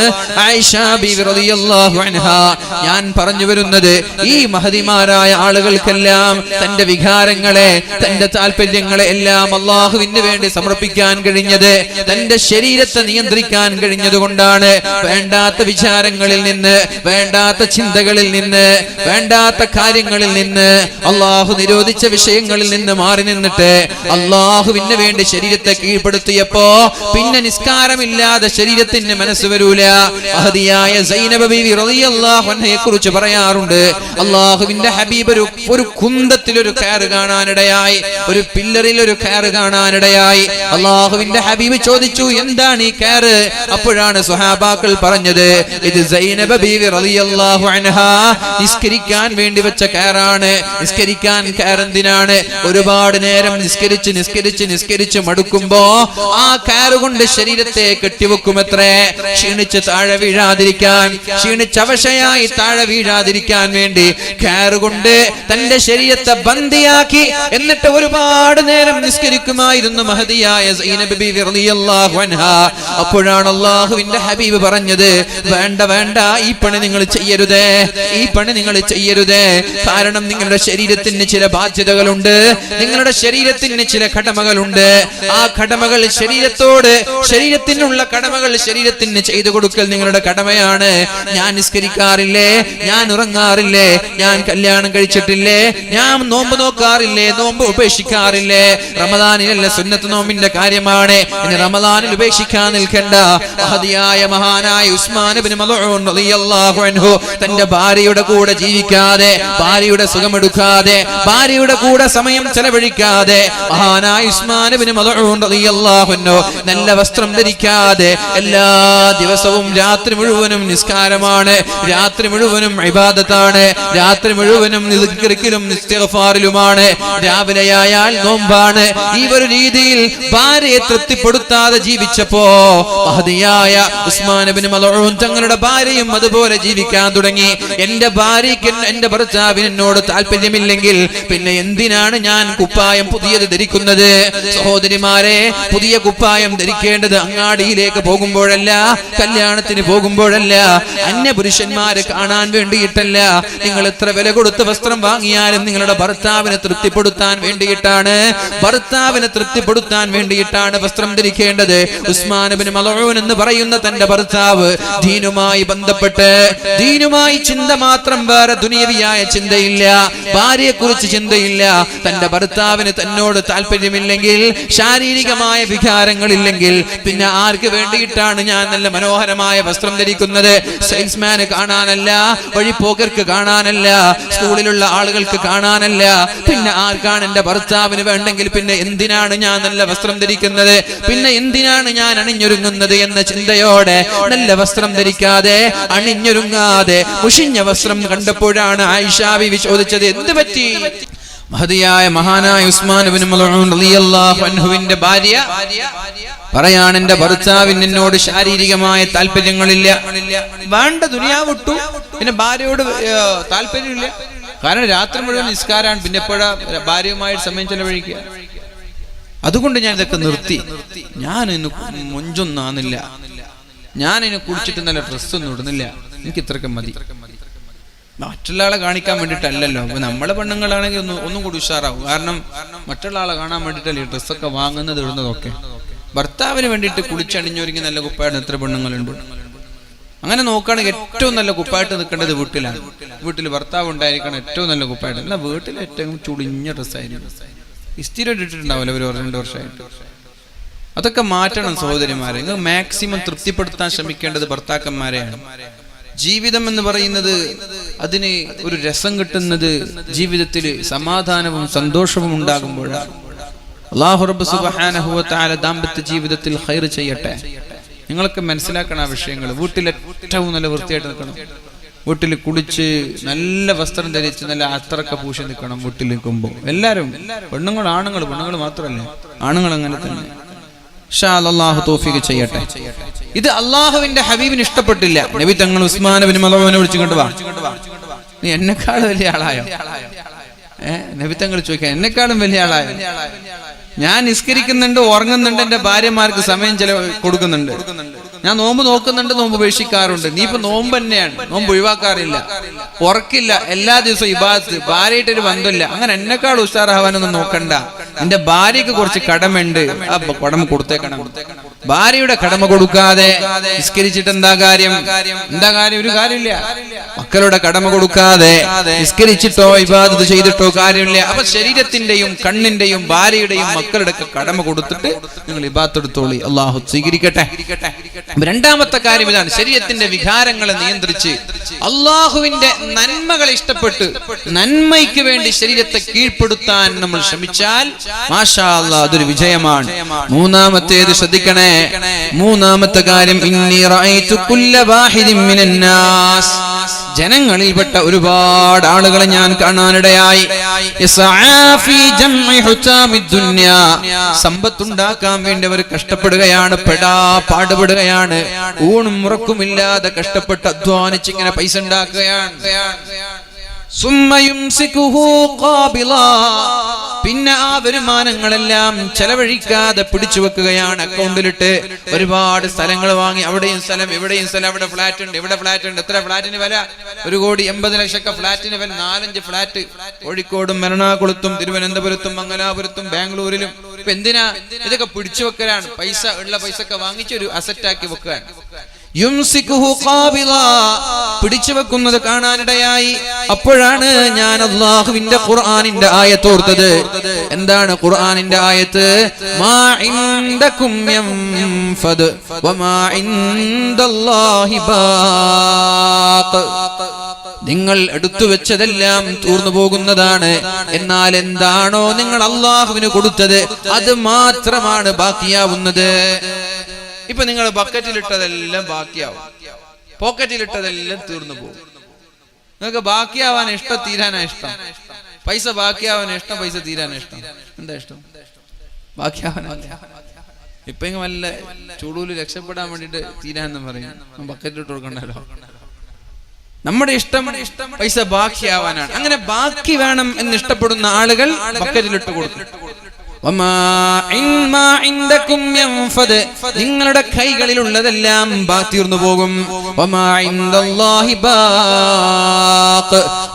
ആയിഷ ബീവി റളിയല്ലാഹു അൻഹാ. ഞാൻ പറഞ്ഞു വരുന്നത് ഈ മഹദിമാരായ ആളുകൾക്കെല്ലാം തന്റെ വികാരങ്ങളെ, തന്റെ താല്പര്യങ്ങളെ എല്ലാം അല്ലാഹുവിന് വേണ്ടി സമർപ്പിക്കാൻ കഴിഞ്ഞത്, തന്റെ ശരീരത്തെ നിയന്ത്രിക്കാൻ കഴിഞ്ഞതുകൊണ്ടാണ്. വേണ്ടാത്ത വിചാരങ്ങളിൽ നിന്ന്, വേണ്ടാത്ത ചിന്തകളിൽ നിന്ന്, വേണ്ടാത്ത കാര്യങ്ങളിൽ നിന്ന്, അല്ലാഹു നിരോധിച്ച വിഷയങ്ങളിൽ നിന്ന് മാറി നിന്നിട്ട് അല്ലാഹുവിന് വേണ്ടി ശരീരത്തെ കീഴ്പ്പെടുത്തിയപ്പോ പിന്നെ നിസ്കാരമില്ലാതെ ശരീരത്തിന് മനസ്സ് വരൂല. മഹദിയായ സൈനബ ബീവി റളിയല്ലാഹു അൻഹയെ കുറിച്ച് പറയാറുണ്ട്, അല്ലാഹുവിന്റെ ഹബീബ് ഒരു കുന്തത്തിൽ ഒരു കയറ് കാണാനിടയായി, ഒരു പില്ലറിൽ ഒരു കയറ് കാണാനിടയായി. അല്ലാഹുവിന്റെ ഹബീബ് ചോദിച്ചു, എന്താണ് ഈ കയറ്? അപ്പോഴാണ് സ്വഹാബാക്കൾ പറഞ്ഞത്, ഇത് സൈനബ ബീവി റളിയല്ലാഹു അൻഹാ നിസ്കരിക്കാൻ വേണ്ടി വെച്ച കയറാണ്. നിസ്കരിക്കാൻ കയറെന്തിനാണ്? ഒരുപാട് നേരം നിസ്കരിച്ച് മടുക്കുമ്പോ ആ കയറ് കൊണ്ട് ശരീരത്തെ കെട്ടിവെക്കുമത്രേ. ക്ഷീണിച്ച് താഴെ വീഴാതിരിക്കാൻ, ക്ഷീണിച്ചവശയായി താഴെ വീഴാതിരിക്കാൻ വേണ്ടി കയറ് കൊണ്ട് തന്റെ ശരീരത്തെ ബന്ദിയാക്കി എന്നിട്ട് ഒരുപാട് നേരം നിസ്കരിക്കുമായിരുന്നു മഹദിയായ സൈനബ ബീവി റളിയല്ലാഹു അൻഹാ. അപ്പോൾ അപ്പോഴാണ് അല്ലാഹുവിന്റെ ഹബീബ് പറഞ്ഞത്, വേണ്ട വേണ്ട, ഈ പണി നിങ്ങൾ ചെയ്യരുതേ, ഈ പണി നിങ്ങൾ ചെയ്യരുതേ. കാരണം നിങ്ങളുടെ ശരീരത്തിന് ചില ബാധ്യതകളുണ്ട്, നിങ്ങളുടെ ശരീരത്തിന് ചില കടമകളുണ്ട്. ആ കടമകൾ ശരീരത്തിനുള്ള കടമകൾ ശരീരത്തിന് ചെയ്തു കൊടുക്കൽ നിങ്ങളുടെ കടമയാണ്. ഞാൻ നിസ്കരിക്കാറില്ലേ, ഞാൻ ഉറങ്ങാറില്ലേ, ഞാൻ കല്യാണം കഴിച്ചിട്ടില്ലേ, ഞാൻ നോമ്പ് നോക്കാറില്ലേ, നോമ്പ് ഉപേക്ഷിക്കാറില്ലേ, റമദാനിലല്ല സുന്നത്ത് നോമ്പിന്റെ കാര്യമാണ്. ഇനി റമദാനിൽ ഉപേക്ഷിക്കാൻ നിൽക്കണ്ട. മഹദിയായ മഹാനായ ഉസ്മാൻ ഇബ്നു മദ്ഊൻ റളിയല്ലാഹു അൻഹു തന്റെ ഭാര്യയുടെ കൂടെ ജീവിക്കാതെ, ഭാര്യയുടെ സുഖമെടുക്കാതെ, ഭാര്യയുടെ കൂടെ സമയം ചെലവഴിക്കാതെ, മഹാനായ ഉസ്മാൻ ഇബ്നു മദ്ഊൻ റളിയല്ലാഹു അൻഹു നല്ല വസ്ത്രം ധരിക്കാതെ എല്ലാ ദിവസവും രാത്രി മുഴുവനും നിസ്കാരമാണ്, രാത്രി മുഴുവനും ഇബാദത്താണ്, രാത്രി മുഴുവനും ദിക്റിലും ഇസ്തിഗ്ഫാറിലുമാണ്, രാവിലെയായാൽ നോമ്പാണ്. ഈ ഒരു രീതിയിൽ ഭാര്യയെ തൃപ്തിപ്പെടുത്താതെ ജീവിച്ചപ്പോ മഹദിയായ ഉസ്മാൻ ഇബ്നു മദ്ഊൻ തങ്ങളുടെ ഭാര്യയും അതുപോലെ ജീവിക്കാൻ തുടങ്ങി. എന്റെ ഭാര്യയ്ക്ക്, എന്റെ ഭർത്താവിന് എന്നോട് താല്പര്യമില്ലെങ്കിൽ പിന്നെ എന്തിനാണ് ഞാൻ കുപ്പായം പുതിയത് ധരിക്കുന്നത്? സഹോദരിമാരെ, പുതിയ കുപ്പായം ധരിക്കേണ്ടത് അങ്ങാടിയിലേക്ക് പോകുമ്പോഴല്ല, കല്യാണത്തിന് പോകുമ്പോഴല്ല, അന്യപുരുഷന്മാരെ കാണാൻ വേണ്ടിയിട്ടല്ല. നിങ്ങൾ എത്ര വില കൊടുത്ത് വസ്ത്രം വാങ്ങിയാലും നിങ്ങളുടെ ഭർത്താവിനെ തൃപ്തിപ്പെടുത്താൻ വേണ്ടിയിട്ടാണ്, ഭർത്താവിനെ തൃപ്തിപ്പെടുത്താൻ വേണ്ടിയിട്ടാണ് വസ്ത്രം ധരിക്കേണ്ടത്. ഉസ്മാൻ ഇബ്നു മദ്ഊൻ എന്ന് പറയുന്ന തന്റെ ഭർത്താവ് ദീനുമായി ബന്ധപ്പെട്ട്, ദീനുമായി ചിന്ത മാത്രം, വേറെ ദുനിയവിയായ ചിന്തയില്ല, ഭാര്യയെ കുറിച്ച് ചിന്തയില്ല. തന്റെ ഭർത്താവിന് തന്നോട് താല്പര്യമില്ലെങ്കിൽ, ശാരീരികമായ വികാരങ്ങളില്ലെങ്കിൽ പിന്നെ ആർക്ക് വേണ്ടിയിട്ടാണ് ഞാൻ നല്ല മനോഹരമായ വസ്ത്രം ധരിക്കുന്നത്? സെയിൽസ്മാന് കാണാനല്ല, വഴിപോക്കർക്ക് കാണാനല്ല, സ്കൂളിലുള്ള ആളുകൾക്ക് കാണാനല്ല, പിന്നെ ആർക്കാണ്? എന്റെ ഭർത്താവിന് വേണ്ടെങ്കിൽ പിന്നെ എന്തിനാണ് ഞാൻ നല്ല വസ്ത്രം ധരിക്കുന്നത്? പിന്നെ എന്തിനാണ് ഞാൻ അണിഞ്ഞൊരുങ്ങുന്നത് എന്ന ചിന്തയോടെ നല്ല വസ്ത്രം ധരിക്കാതെ, അണിഞ്ഞൊരുങ്ങാതെ മുഷിഞ്ഞ വസ്ത്രം കണ്ടപ്പോഴാണ് ആയിഷ ബീവി ചോദിച്ചത്, എന്ത് പറ്റി? മഹദിയായ മഹാനായ ഉസ്മാൻ ഇബ്നു മദ്ഊൻ റളിയല്ലാഹു അൻഹുവിന്റെ ഭാര്യ പറയാണ്, എന്റെ ഭർത്താവിന് എന്നോട് ശാരീരികമായ താല്പര്യങ്ങളില്ല, വേണ്ട, ദുനിയാവ് വിട്ടു, പിന്നെ ഭാര്യയോട് താല്പര്യമില്ല. കാരണം രാത്രി മുഴുവൻ നിസ്കാരാണ്, പിന്നെ എപ്പോഴാ ഭാര്യയുമായിട്ട് സമയം ചെലവഴിക്കുക? അതുകൊണ്ട് ഞാൻ ഇതൊക്കെ നിർത്തി. ഞാൻ ഇന്ന് മൊഞ്ചൊന്നും ആകുന്നില്ല, ഞാൻ ഇനി കുളിച്ചിട്ട് നല്ല ഡ്രസ്സൊന്നും ഇടുന്നില്ല, എനിക്ക് ഇത്രയൊക്കെ മതി. മറ്റുള്ള ആളെ കാണിക്കാൻ വേണ്ടിയിട്ടല്ലല്ലോ. അപ്പൊ നമ്മളെ പെണ്ണുങ്ങളാണെങ്കിൽ ഒന്നും കൂടി ഉഷാറാവും. കാരണം മറ്റുള്ള ആളെ കാണാൻ വേണ്ടിയിട്ടല്ലേ ഡ്രസ്സൊക്കെ വാങ്ങുന്നത്, ഇടുന്നതൊക്കെ. ഭർത്താവിന് വേണ്ടിയിട്ട് കുളിച്ചണിഞ്ഞൊരുങ്ങി നല്ല കുപ്പായിട്ട് എത്ര പെണ്ണുങ്ങളുണ്ട്? അങ്ങനെ നോക്കുകയാണെങ്കിൽ ഏറ്റവും നല്ല കുപ്പായിട്ട് നിൽക്കേണ്ടത് വീട്ടിലാണ്. വീട്ടിൽ ഭർത്താവ് ഉണ്ടായിരിക്കണം ഏറ്റവും നല്ല കുപ്പായിട്ട്. അല്ല, വീട്ടിൽ ഏറ്റവും ചുളിഞ്ഞ ഡ്രസ്സായിരിക്കും, ഇസ്തിരി ഇട്ടിട്ടുണ്ടാവില്ല ഒരു 2 വർഷമായിട്ട്. അതൊക്കെ മാറ്റണം സഹോദരിമാരെ. നിങ്ങൾ മാക്സിമം തൃപ്തിപ്പെടുത്താൻ ശ്രമിക്കേണ്ടത് ഭർത്താക്കന്മാരെയാണ്. ജീവിതം എന്ന് പറയുന്നത്, അതിന് ഒരു രസം കിട്ടുന്നത് ജീവിതത്തിൽ സമാധാനവും സന്തോഷവും ഉണ്ടാകുമ്പോഴാണ്. അല്ലാഹു റബ്ബ് സുബ്ഹാനഹു വ തആല ദാമ്പത്യ ജീവിതത്തിൽ ഖൈർ ചെയ്യട്ടെ. നിങ്ങൾക്ക് മനസ്സിലാക്കണം ആ വിഷയങ്ങൾ. വീട്ടിൽ ഏറ്റവും നല്ല വൃത്തിയായിട്ട് നിൽക്കണം, വീട്ടിൽ കുളിച്ച് നല്ല വസ്ത്രം ധരിച്ച് നല്ല അത്രക്ക പൂശി നിൽക്കണം വീട്ടിൽ നിൽക്കുമ്പോൾ. എല്ലാവരും, പെണ്ണുങ്ങൾ മാത്രമല്ല, ആണുങ്ങൾ അങ്ങനെ തന്നെ. ഇൻഷാ അല്ലാഹ് അല്ലാഹു തൗഫീഖ് ചെയ്യട്ടെ. ഇത് അല്ലാഹുവിന്റെ ഹബീബിന് ഇഷ്ടപ്പെട്ടില്ല. നബി തങ്ങൾ ഉസ്മാൻ ഇബ്നു മദ്ഊനെ വിളിച്ചുകൊണ്ട് വാ, നീ എന്നെക്കാളും വലിയ ആളായോ? നബി തങ്ങൾ ചോദിക്കാൻ, എന്നെക്കാളും വലിയ ആളായോ? ഞാൻ നിസ്കരിക്കുന്നുണ്ട്, ഉറങ്ങുന്നുണ്ട്, എന്റെ ഭാര്യമാർക്ക് സമയം കൊടുക്കുന്നുണ്ട്, ഞാൻ നോമ്പ് നോക്കുന്നുണ്ട്, നോമ്പ് ഉപേക്ഷിക്കാറുണ്ട്. നീ ഇപ്പൊ നോമ്പ് തന്നെയാണ്, നോമ്പ് ഒഴിവാക്കാറില്ല, ഉറക്കില്ല, എല്ലാ ദിവസവും ഇബാദത്ത്, ഭാര്യയായിട്ടൊരു ബന്ധമില്ല. അങ്ങനെ എന്നെക്കാൾ ഉഷാറാവാനൊന്നും നോക്കണ്ട. എന്റെ ഭാര്യക്ക് കുറച്ച് കടമുണ്ട്, ആ കടമ കൊടുത്തേക്കണം. ഭാര്യയുടെ കടമ കൊടുക്കാതെ നിസ്കരിച്ചിട്ട് എന്താ കാര്യം? ഒരു കാര്യമില്ല. മക്കളുടെ കടമ കൊടുക്കാതെ നിസ്കരിച്ചിട്ടോ ഇബാദത്ത് ചെയ്തിട്ടോ കാര്യമില്ല. അപ്പൊ ശരീരത്തിന്റെയും കണ്ണിന്റെയും ഭാര്യയുടെയും മക്കളുടെ കടമ കൊടുത്തിട്ട് നിങ്ങൾ ഇബാദത്ത് എടുത്തോളി, അള്ളാഹു സ്വീകരിക്കട്ടെ. രണ്ടാമത്തെ കാര്യം ഇതാണ്, ശരീരത്തിന്റെ വികാരങ്ങളെ നിയന്ത്രിച്ച് അള്ളാഹുവിന്റെ നന്മകളെ ഇഷ്ടപ്പെട്ട് നന്മയ്ക്ക് വേണ്ടി ശരീരത്തെ കീഴ്പ്പെടുത്താൻ നമ്മൾ ശ്രമിച്ചാൽ മാഷാ അല്ലാഹ് അതൊരു വിജയമാണ്. മൂന്നാമത്തേത് ശ്രദ്ധിക്കണേ. മൂന്നാമത്തെ കാര്യം, ഇന്നി റഅയ്തു കുല്ല വാഹിദിൻ മിനൻ നാസ്, ജനങ്ങളിൽപ്പെട്ട ഒരുപാട് ആളുകളെ ഞാൻ കാണാനിടയായി. സമ്പത്തുണ്ടാക്കാൻ വേണ്ടി അവർ കഷ്ടപ്പെടുകയാണ്, പാടുപെടുകയാണ്, ഊണും ഉറക്കുമില്ലാതെ കഷ്ടപ്പെട്ട് അധ്വാനിച്ച് ഇങ്ങനെ പൈസ ഉണ്ടാക്കുകയാണ്. പിന്നെ ആ വരുമാനങ്ങളെല്ലാം ചെലവഴിക്കാതെ പിടിച്ചു വെക്കുകയാണ് അക്കൗണ്ടിലിട്ട്. ഒരുപാട് സ്ഥലങ്ങൾ വാങ്ങി, അവിടെയും സ്ഥലം ഇവിടെയും സ്ഥലം, അവിടെ ഫ്ലാറ്റ് ഉണ്ട് ഇവിടെ ഫ്ലാറ്റ് ഉണ്ട്. എത്ര ഫ്ലാറ്റിന് വില? 1,80,00,000 ഫ്ലാറ്റിന് വില. 4-5 ഫ്ലാറ്റ് കോഴിക്കോടും എറണാകുളത്തും തിരുവനന്തപുരത്തും മംഗലാപുരത്തും ബാംഗ്ലൂരിലും. ഇപ്പൊ എന്തിനാ? ഇതൊക്കെ പിടിച്ചു വെക്കലാണ്. പൈസ ഉള്ള പൈസ ഒക്കെ വാങ്ങിച്ച് ഒരു അസറ്റാക്കി വെക്കാൻ. പിടിച്ചു വെക്കുന്നത് കാണാനിടയായി. അപ്പോഴാണ് ഞാൻ അല്ലാഹുവിന്റെ ഖുർആനിന്റെ ആയത്തോർത്തത്. എന്താണ് ഖുർആനിന്റെ ആയത്ത്? മാ ഇൻദകും യൻഫദ് വമാ ഇൻദല്ലാഹി ബാഖ്. നിങ്ങൾ എടുത്തു വെച്ചതെല്ലാം തീർന്നു പോകുന്നതാണ്, എന്നാൽ എന്താണോ നിങ്ങൾ അല്ലാഹുവിന് കൊടുത്തത് അത് മാത്രമാണ് ബാക്കിയാവുന്നത്. ഇപ്പൊ നിങ്ങൾ ബക്കറ്റിലിട്ടതെല്ലാം ബാക്കിയാവും, പോക്കറ്റിലിട്ടതെല്ലാം തീർന്നു പോകും. നിങ്ങൾക്ക് ബാക്കിയാവാൻ ഇഷ്ടം, തീരാനാ ഇഷ്ടം? പൈസ ബാക്കിയാവാൻ ഇഷ്ടം, പൈസ തീരാനാ ഇഷ്ടം? എന്താ ഇഷ്ടം? ബാക്കിയാവാനല്ല. ഇപ്പൊ ഇങ്ങ് വല്ല ചൂടൂല് രക്ഷപ്പെടാൻ വേണ്ടിട്ട് തീരാന്ന് പറയും, ബക്കറ്റിലിട്ട് കൊടുക്കണ്ടല്ലോ. നമ്മുടെ ഇഷ്ടം പൈസ ബാക്കിയാവാനാണ്. അങ്ങനെ ബാക്കി വേണം എന്ന് ഇഷ്ടപ്പെടുന്ന ആളുകൾ ബക്കറ്റിലിട്ട് കൊടുക്കും. നിങ്ങളുടെ കൈകളിലുള്ളതെല്ലാം തീർന്നു പോകും.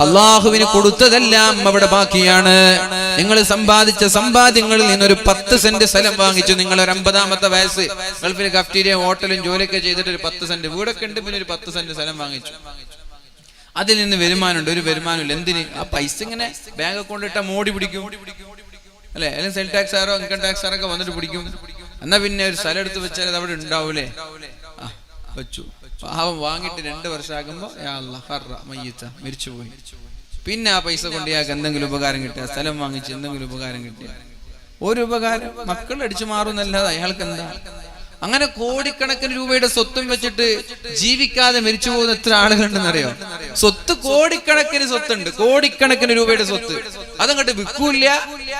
അല്ലാഹുവിന് കൊടുത്തതെല്ലാം അവിടെ ബാക്കിയാണ്. നിങ്ങൾ സമ്പാദിച്ച സമ്പാദ്യങ്ങളിൽ നിന്നൊരു 10 സെന്റ് സ്ഥലം വാങ്ങിച്ചു. നിങ്ങൾ ഒരു 50-ാമത്തെ വയസ്സ് ഗൾഫിൽ കഫ്റ്റീരിയ ഹോട്ടലും ജോലിയൊക്കെ ചെയ്തിട്ട് ഒരു 10 സെന്റ് വീടൊക്കെ ഉണ്ട്, പിന്നെ ഒരു 10 സെന്റ് സ്ഥലം വാങ്ങിച്ചു. അതിൽ നിന്ന് വരുമാനമുണ്ട്. ഒരു വരുമാനമില്ല. എന്തിന്? ആ പൈസ ഇങ്ങനെ ബാങ്ക് അക്കൗണ്ട് ഇട്ടാ മോടി പിടിക്കും അല്ലെ? അല്ലെങ്കിൽ സെൽ ടാക്സാരോ ഇൻകം ടാക്സാറൊക്കെ വന്നിട്ട് പിടിക്കും. എന്നാ പിന്നെ ഒരു സ്ഥലം എടുത്ത് വെച്ചാൽ അത് അവിടെ ഉണ്ടാവൂലേ? വെച്ചു. പാവം വാങ്ങിയിട്ട് 2 വർഷമാകുമ്പോ മരിച്ചുപോയി. പിന്നെ ആ പൈസ കൊണ്ട് ഇയാൾക്ക് എന്തെങ്കിലും ഉപകാരം കിട്ടിയ, സ്ഥലം വാങ്ങിച്ച് എന്തെങ്കിലും ഉപകാരം കിട്ടിയ, ഒരു ഉപകാരം മക്കൾ അടിച്ചു മാറുന്നല്ലാതെ അയാൾക്ക് എന്താ? അങ്ങനെ കോടിക്കണക്കിന് രൂപയുടെ സ്വത്തും വെച്ചിട്ട് ജീവിക്കാതെ മരിച്ചു പോകുന്ന എത്ര ആളുകളുണ്ടെന്നറിയോ? സ്വത്ത് കോടിക്കണക്കിന് സ്വത്തുണ്ട്, കോടിക്കണക്കിന് രൂപയുടെ സ്വത്ത്. അതങ്ങോട്ട് വിൽക്കൂല്ല,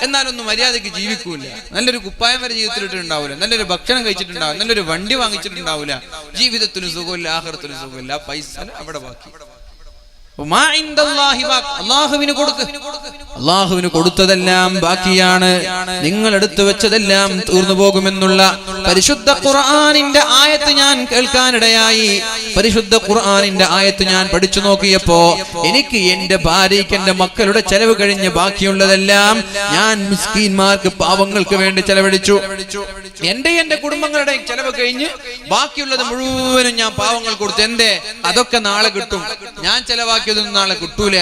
എന്നാലൊന്നും മര്യാദക്ക് ജീവിക്കൂല. നല്ലൊരു കുപ്പായം വരെ ജീവിതത്തിലിട്ടുണ്ടാവില്ല, നല്ലൊരു ഭക്ഷണം കഴിച്ചിട്ടുണ്ടാവില്ല, നല്ലൊരു വണ്ടി വാങ്ങിച്ചിട്ടുണ്ടാവില്ല. ജീവിതത്തിനും സുഖമില്ല, ആഖിറത്തിനും സുഖമില്ല. പൈസ അവിടെ ബാക്കി. അല്ലാഹുവിന് കൊടുത്തതെല്ലാം ബാക്കിയാണ്. നിങ്ങൾ എടുത്തു വെച്ചതെല്ലാം തീർന്നു പോകുമെന്നുള്ള പരിശുദ്ധ ഖുർആനിന്റെ ആയത്ത് ഞാൻ കേൾക്കാനിടയായി. പരിശുദ്ധ ഖുർആനിന്റെ ആയത്ത് ഞാൻ പഠിച്ചു നോക്കിയപ്പോ എനിക്ക് എന്റെ ഭാര്യയ്ക്ക് എന്റെ മക്കളുടെ ചെലവ് കഴിഞ്ഞ് ബാക്കിയുള്ളതെല്ലാം ഞാൻ മിസ്കീന്മാർക്ക്, പാവങ്ങൾക്ക് വേണ്ടി ചെലവഴിച്ചു. എന്റെ കുടുംബങ്ങളുടെ ചെലവ് കഴിഞ്ഞ് ബാക്കിയുള്ളത് മുഴുവനും ഞാൻ പാവങ്ങൾ കൊടുത്തു. എന്തേ? അതൊക്കെ നാളെ കിട്ടും. ഞാൻ ചെലവാക്കിയതൊന്നും നാളെ കിട്ടൂല.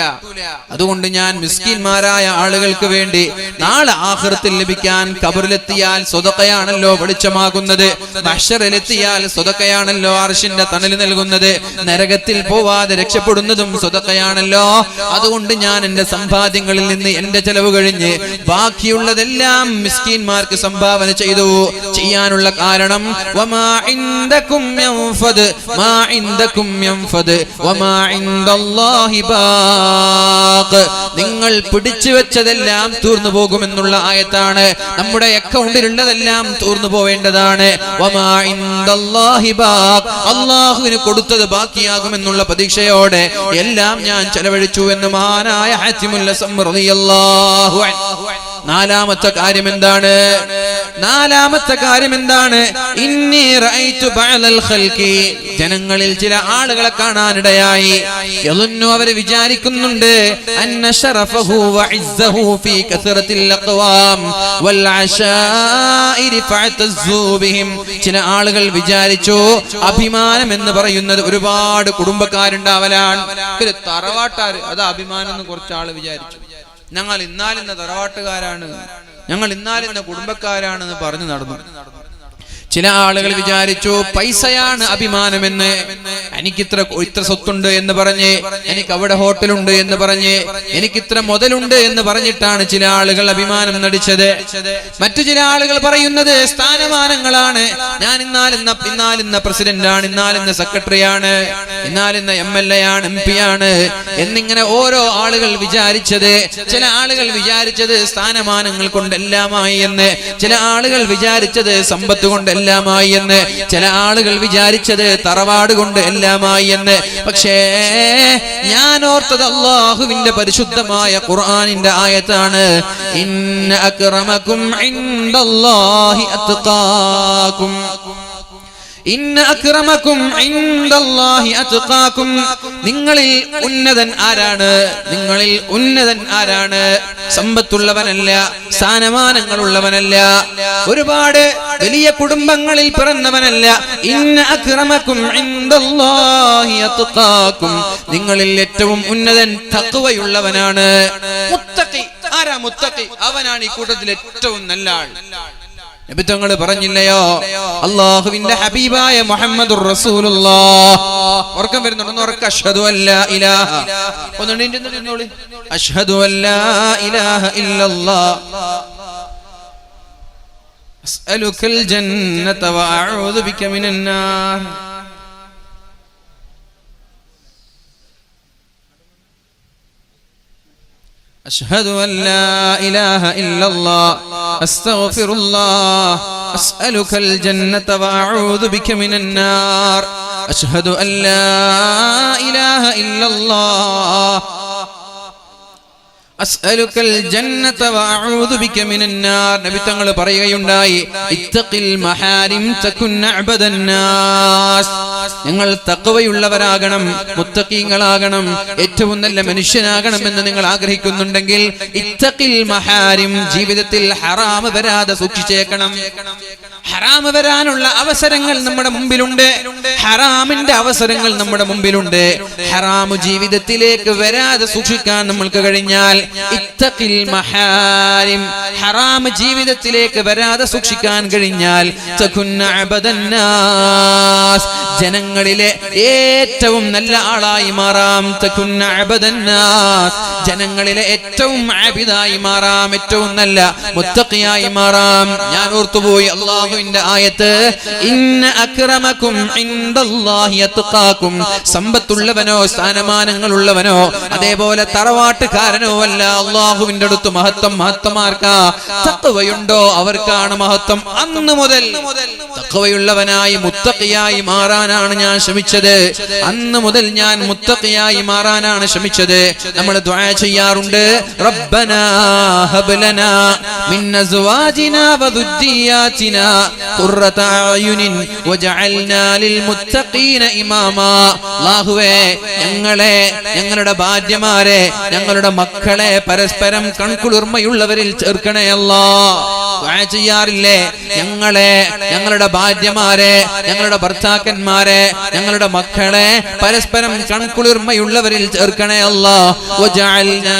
അതുകൊണ്ട് ഞാൻ മിസ്കീന്മാരായ ആളുകൾക്ക് വേണ്ടി നാളെ ആഖിറത്തിൽ ലഭിക്കാൻ, ഖബറിലെത്തിയാൽ സ്വതക്കയാണല്ലോ വെളിച്ചമാകുന്നത്, മഹ്ശറിലെത്തിയാൽ സ്വതക്കയാണല്ലോ അർശിന്റെ തണൽ നൽകുന്നത്, നരകത്തിൽ പോവാതെ രക്ഷപ്പെടുന്നതും സ്വതക്കയാണല്ലോ. അതുകൊണ്ട് ഞാൻ എന്റെ സമ്പാദ്യങ്ങളിൽ നിന്ന് എന്റെ ചെലവ് കഴിഞ്ഞ് ബാക്കിയുള്ളതെല്ലാം മിസ്കീന്മാർക്ക് സംഭാവന ചെയ്തു. ചെയ്യാനുള്ള കാരണം വമാ ഇൻദകും യൻഫദ് മാ ഇൻദകും യൻഫദ് വമാ ഇൻദല്ലാഹി ബാഖ്. നിങ്ങൾ പിടിച്ചു വെച്ചതെല്ലാം തീർന്നു പോകുമെന്നുള്ള ആയത്താണ്. നമ്മുടെ അക്കൗണ്ടിലുള്ളതെല്ലാം തീർന്നു പോവേണ്ടതാണ്. വമാ ഇൻദല്ലാഹി ബാഖ്. അല്ലാഹുവിന് കൊടുത്തത് ബാക്കിയാകുമെന്നുള്ള പ്രതീക്ഷയോടെ എല്ലാം ഞാൻ ചെലവഴിച്ചു എന്ന് മഹാനായ ഹാത്തിമുൽ അസ്സം റളിയല്ലാഹു അൻഹു. നാലാമത്തെ കാര്യം എന്താണ്? ഇന്നി റഅയ്തു ബഅലൽ ഖൽഖി. ജനങ്ങളിൽ ചില ആളുകളെ കാണാനിടയായി. യളുന്നു, അവർ വിചാരിക്കുന്നുണ്ട്, അന്ന ശറഫഹു വഇസ്സഹു ഫീ കസറത്തിൽ അഖ്വാം വൽ അശാഇരി ഫഅതസ്സു ബിഹിം. ചില ആളുകൾ വിചാരിച്ചു അഭിമാനം എന്ന് പറയുന്നത് ഒരുപാട് കുടുംബക്കാരുണ്ടാവലാണ്. ഒരു തറവാട്ടാർ, അത് അഭിമാനം എന്ന് കുറച്ച് ആള് വിചാരിച്ചു. ഞങ്ങൾ ഇന്നാലിന്ന തറവാട്ടുകാരാണ്, ഞങ്ങൾ ഇന്നാലിന്ന കുടുംബക്കാരാണെന്ന് പറഞ്ഞു നടന്നു. ചില ആളുകൾ വിചാരിച്ചു പൈസയാണ് അഭിമാനമെന്ന്. എനിക്കിത്ര സ്വത്തുണ്ട് എന്ന് പറഞ്ഞ്, എനിക്ക് അവിടെ ഹോട്ടലുണ്ട് എന്ന് പറഞ്ഞ്, എനിക്കിത്ര മുതലുണ്ട് എന്ന് പറഞ്ഞിട്ടാണ് ചില ആളുകൾ അഭിമാനം നടിച്ചത്. മറ്റു ചില ആളുകൾ പറയുന്നത് സ്ഥാനമാനങ്ങളാണ്. ഞാൻ ഇന്നാലിന്ന പ്രസിഡന്റാണ്, ഇന്നാലിന്ന സെക്രട്ടറിയാണ്, ഇന്നാലിന്ന MLA ആണ്, MP ആണ് എന്നിങ്ങനെ ഓരോ ആളുകൾ വിചാരിച്ചത്. ചില ആളുകൾ വിചാരിച്ചത് സ്ഥാനമാനങ്ങൾ കൊണ്ടെല്ലാമായി എന്ന്, ചില ആളുകൾ വിചാരിച്ചത് സമ്പത്ത് കൊണ്ടെല്ലാം എല്ലാമായി എന്ന്. ചില ആളുകൾ വിചാരിച്ചത് തറവാട് കൊണ്ട് എല്ലാമായി എന്ന്. പക്ഷേ ഞാൻ ഓർത്തത് അല്ലാഹുവിന്റെ പരിശുദ്ധമായ ഖുർആനിന്റെ ആയത്താണ്. ഇന്ന അക്രമകും ഇൻദല്ലാഹി അത്ഖാകും. ഇന്ന അക്രമകും ഇൻദല്ലാഹി അത്ഖാകും. നിങ്ങളിൽ ഉന്നതൻ ആരാണ്? നിങ്ങളിൽ ഉന്നതൻ ആരാണ്? സമ്പത്തുള്ളവനല്ല, സ്ഥാനമാനങ്ങളുള്ളവനല്ല, ഒരുപാട് വലിയ കുടുംബങ്ങളിൽ പിറന്നവനല്ല. ഇന്ന അക്രമകും ഇൻദല്ലാഹി അത്ഖാകും. നിങ്ങളിൽ ഏറ്റവും ഉന്നതൻ തഖ്വയുള്ളവനാണ്. മുത്തഖി ആരാ? മുത്തഖി അവനാണ് ഈ കൂട്ടത്തിൽ ഏറ്റവും നല്ല ആൾ. നബി തങ്ങൾ പറഞ്ഞില്ലയോ, അല്ലാഹുവിന്റെ ഹബീബായ മുഹമ്മദുർ റസൂലുള്ളാഹ്. ഓർക്കം വരുന്നുണ്ടോ? ഓർക്ക. അഷ്ഹദു അല്ലാ ഇലാഹ, ഒന്നുണ്ടോളി, അഷ്ഹദു അല്ലാ ഇലാഹ ഇല്ലല്ലാഹ് അസ്അലുകൽ ജന്നത വഅഊദു ബിക മിനൻ നാർ. أشهد أن لا إله إلا الله أستغفر الله أسألك الجنة وأعوذ بك من النار. أشهد أن لا إله إلا الله അസ്അലുകൽ ജന്നത വഅഊദു ബിക മിനൻ നാർ. നബി തങ്ങൾ പറയുകയുണ്ടായി, ഇത്തഖിൽ മഹാരിം തകുൻ അഅബദൻ നാസ്. നിങ്ങൾ തഖ്വയുള്ളവരാകണം, മുത്തഖീങ്ങളാകണം, ഏറ്റവും നല്ല മനുഷ്യനാകണം എന്ന് നിങ്ങൾ ആഗ്രഹിക്കുന്നുണ്ടെങ്കിൽ ഇത്തഖിൽ മഹാരിം, ജീവിതത്തിൽ ഹറാം വരാതെ സൂക്ഷിച്ചേക്കണം. ഹറാം വരാനുള്ള അവസരങ്ങൾ നമ്മുടെ മുമ്പിലുണ്ട്, ഹറാമിന്റെ അവസരങ്ങൾ നമ്മുടെ മുമ്പിലുണ്ട്. ഹറാമു ജീവിതത്തിലേക്ക് വരാതെ സൂക്ഷിക്കാൻ നമ്മൾക്ക് കഴിഞ്ഞാൽ ഇത്തഖിൽ മഹാരിം, ഹറാം ജീവിതത്തിലേക്ക് വരാതെ സൂക്ഷിക്കാൻ കഴിഞ്ഞാൽ തകുന്ന അബദൻ നാസ്, ജനങ്ങളിലെ ഏറ്റവും നല്ല ആളായി മാറാം. തകുന്ന അബദൻ നാസ്, ജനങ്ങളിലെ ഏറ്റവും ആബിദായി മാറാം, ഏറ്റവും നല്ല മുത്തഖിയായി മാറാം. ഞാൻ ഓർത്തുപോയി അല്ലാഹുവിന്റെ ആയത്ത്, ഇന്ന അക്രമകും ഇൻദല്ലാഹി അത്ഖാകും. സമ്പത്തുള്ളവനോ സ്ഥാനമാനങ്ങളുള്ളവനോ അതേപോലെ തറവാട്ടുകാരനോ അല്ല അല്ലാഹുവിന്റെ അടുത്ത് മഹത്വം. മഹത്വമാർക്കാ? തഖ്വയുണ്ടോ അവർക്കാണ് മഹത്വം. അന്ന് മുതൽ തഖ്വയുള്ളവനായി മുത്തഖിയായി മാറാനാണ് ഞാൻ ശ്രമിച്ചത്. അന്ന് മുതൽ ഞാൻ മുത്തഖിയായി മാറാനാണ് ശ്രമിച്ചത്. നമ്മൾ ദുആ ചെയ്യാറുണ്ട്, റബ്ബനാ ഹബ് ലനാ മിൻ അസ്വാജിനാ വദുരിയാതിനാ ഖുർറത അയുനിൻ വജഅൽനാ ലിൽ മുത്തഖീന ഇമാമാ. അല്ലാഹുവേ, ഞങ്ങളെ, ഞങ്ങളുടെ ഭാര്യമാരെ, ഞങ്ങളുടെ മക്കളെ പരസ്പരം കൺകുളിർമയുള്ളവരിൽ ചേർക്കണേ അല്ലാഹ്. ദുആ ചെയ്യാറില്ലേ? ഞങ്ങളെ, ഞങ്ങളുടെ ഭാര്യമാരെ, ഞങ്ങളുടെ ഭർത്താക്കന്മാരെ, ഞങ്ങളുടെ മക്കളെ പരസ്പരം കൺകുളിർമയുള്ളവരിൽ ചേർക്കണേ അല്ലാഹ്. വജഅൽനാ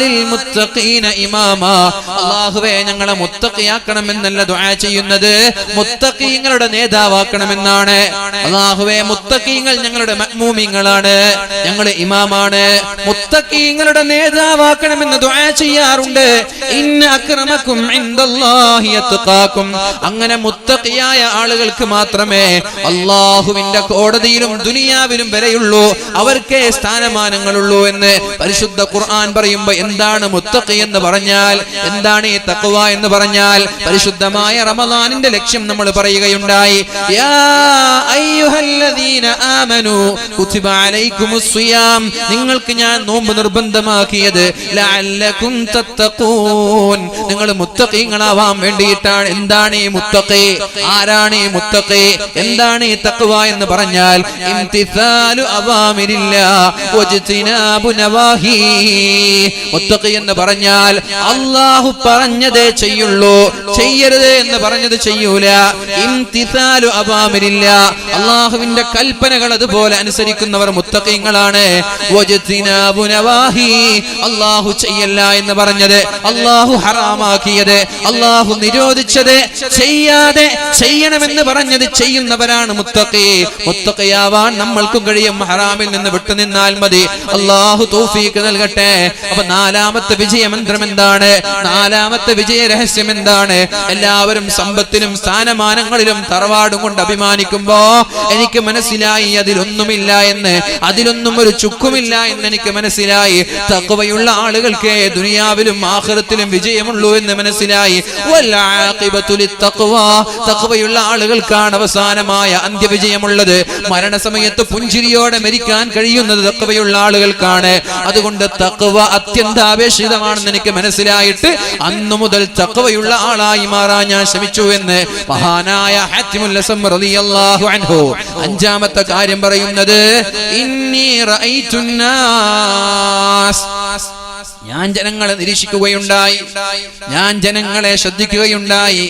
ലിൽ മുത്തഖീന ഇമാമാ. അല്ലാഹുവേ, ഞങ്ങളെ മുത്തഖിയാക്കണമെന്നല്ല ദുആ ചെയ്യുന്നത്, മുത്തഖീങ്ങളുടെ നേതാവാക്കണമെന്നാണ്. അല്ലാഹുവേ, മുത്തഖീങ്ങൾ ഞങ്ങളുടെ മഅ്മൂമീങ്ങളാണ്, ഞങ്ങൾ ഇമാമാണ്. മുത്തഖീങ്ങളുടെ നേതാവാക്കണമെന്ന് ദുആ ചെയ്യാറുണ്ട്. ഇന്ന അക്രമകും ഇൻദല്ലാഹി അത്ഖാകും. അങ്ങനെ മുത്തഖിയായ ആളുകൾക്ക് മാത്രമേ അല്ലാഹുവിന്റെ കോടതിയിലും ദുനിയാവിലും വിലയുള്ളൂ, അവർക്കേ സ്ഥാനമാനങ്ങളുള്ളൂ എന്ന് പരിശുദ്ധ ഖുർആൻ പറയുമ്പോൾ എന്താണ് മുത്തഖി എന്ന് പറഞ്ഞാൽ, എന്താണ് ഈ തഖ്വ എന്ന് പറഞ്ഞാൽ, പരിശുദ്ധമായ റമളാനിന്റെ ലക്ഷ്യം നമ്മൾ പറയുകയുണ്ടായി. യാ അയ്യുഹല്ലദീന ആമനൂ കുതിബ അലൈക്കുമുസ് സിയാം. നിങ്ങൾക്ക് ഞാൻ നോമ്പ് നിർബന്ധമാക്കിയത് ലഅല്ലകും തത്തഖൂൻ, നിങ്ങൾ മുത്തഖീങ്ങളാവാൻ വേണ്ടിയിട്ടാണ്. എന്താണ് ഈ മുത്തഖി? ആരാണ് ഈ മുത്തഖി? എന്താണ് ഈ തഖ്വ എന്ന് പറഞ്ഞാൽ ഇംതിസാലു അവാമിരില്ലാഹ് വജ്തിനാബു നവാഹി. മുത്തഖി എന്ന് പറഞ്ഞാൽ അല്ലാഹു പറഞ്ഞതേ ചെയ്യുള്ളൂ, ചെയ്യരുത് എന്ന് പറഞ്ഞത് ചെയ്യൂല. ഇംതിസാലു അവാമിരില്ലാഹ്, അല്ലാഹുവിന്റെ കൽപ്പനകൾ അതുപോലെ അനുസരിക്കുന്നവർ മുത്തഖീങ്ങളാണ്. വജ്തിനാബു നവാഹി, അല്ലാഹു ചെയ്യല്ല എന്ന് പറഞ്ഞത്, അല്ലാഹു ഹറാമാക്കിയത്, അല്ലാഹു നിരോധിച്ചത് ചെയ്യാതെ ചെയ്യണമെന്ന് പറഞ്ഞത് ചെയ്യുന്നവരാണ് മുത്തഖി. മുത്തഖിയാവാൻ നമ്മൾക്കും കഴിയും, ഹറാമിൽ നിന്ന് വിട്ടുനിന്നാൽ മതി. അല്ലാഹു തൗഫീഖ് നൽകട്ടെ. അപ്പൊ നാലാമത്തെ വിജയമന്ത്രം എന്താണ്? നാലാമത്തെ വിജയ രഹസ്യം എന്താണ്? എല്ലാവരും സമ്പത്തിലും സ്ഥാനമാനങ്ങളിലും തറവാടും കൊണ്ട് അഭിമാനിക്കുമ്പോ എനിക്ക് മനസ്സിലായി അതിലൊന്നുമില്ല എന്ന്, അതിലൊന്നും ഒരു ചുക്കുമില്ല എന്ന് എനിക്ക് മനസ്സിലായി. തഖ്വയുള്ള ആളുകൾക്ക് ദുനിയാവിലും ആഖിറത്തിലും വിജയമുള്ളൂ എന്ന് മനസ്സിലായി. മനസ്സിലായി. തഖ്വയുള്ള ആളുകൾക്കാണ് അവസാനമായ അന്ത്യവിജയമുള്ളത്. മരണസമയത്ത് പുഞ്ചിരിയോടെ മരിക്കാൻ കഴിയുന്നത് തഖ്വയുള്ള ആളുകൾക്കാണ്. അതുകൊണ്ട് തഖ്വ അത്യന്താപേക്ഷിതമാണെന്ന് എനിക്ക് മനസ്സിലായിട്ട് അന്നു മുതൽ തഖ്വയുള്ള ആളായി മാറാൻ ഞാൻ ശ്രമിച്ചു എന്ന് മഹാനായ ഹാത്തിമുൽ അസം റളിയല്ലാഹു അൻഹു അഞ്ചാമത്തെ കാര്യം പറയുന്നത്, ഇന്നി റഅയ്തുൻ നാസ്, ഞാൻ ജനങ്ങളെ നിരീക്ഷിക്കുകയുണ്ടായി, ഞാൻ ജനങ്ങളെ ശ്രദ്ധിക്കുകയുണ്ടായി.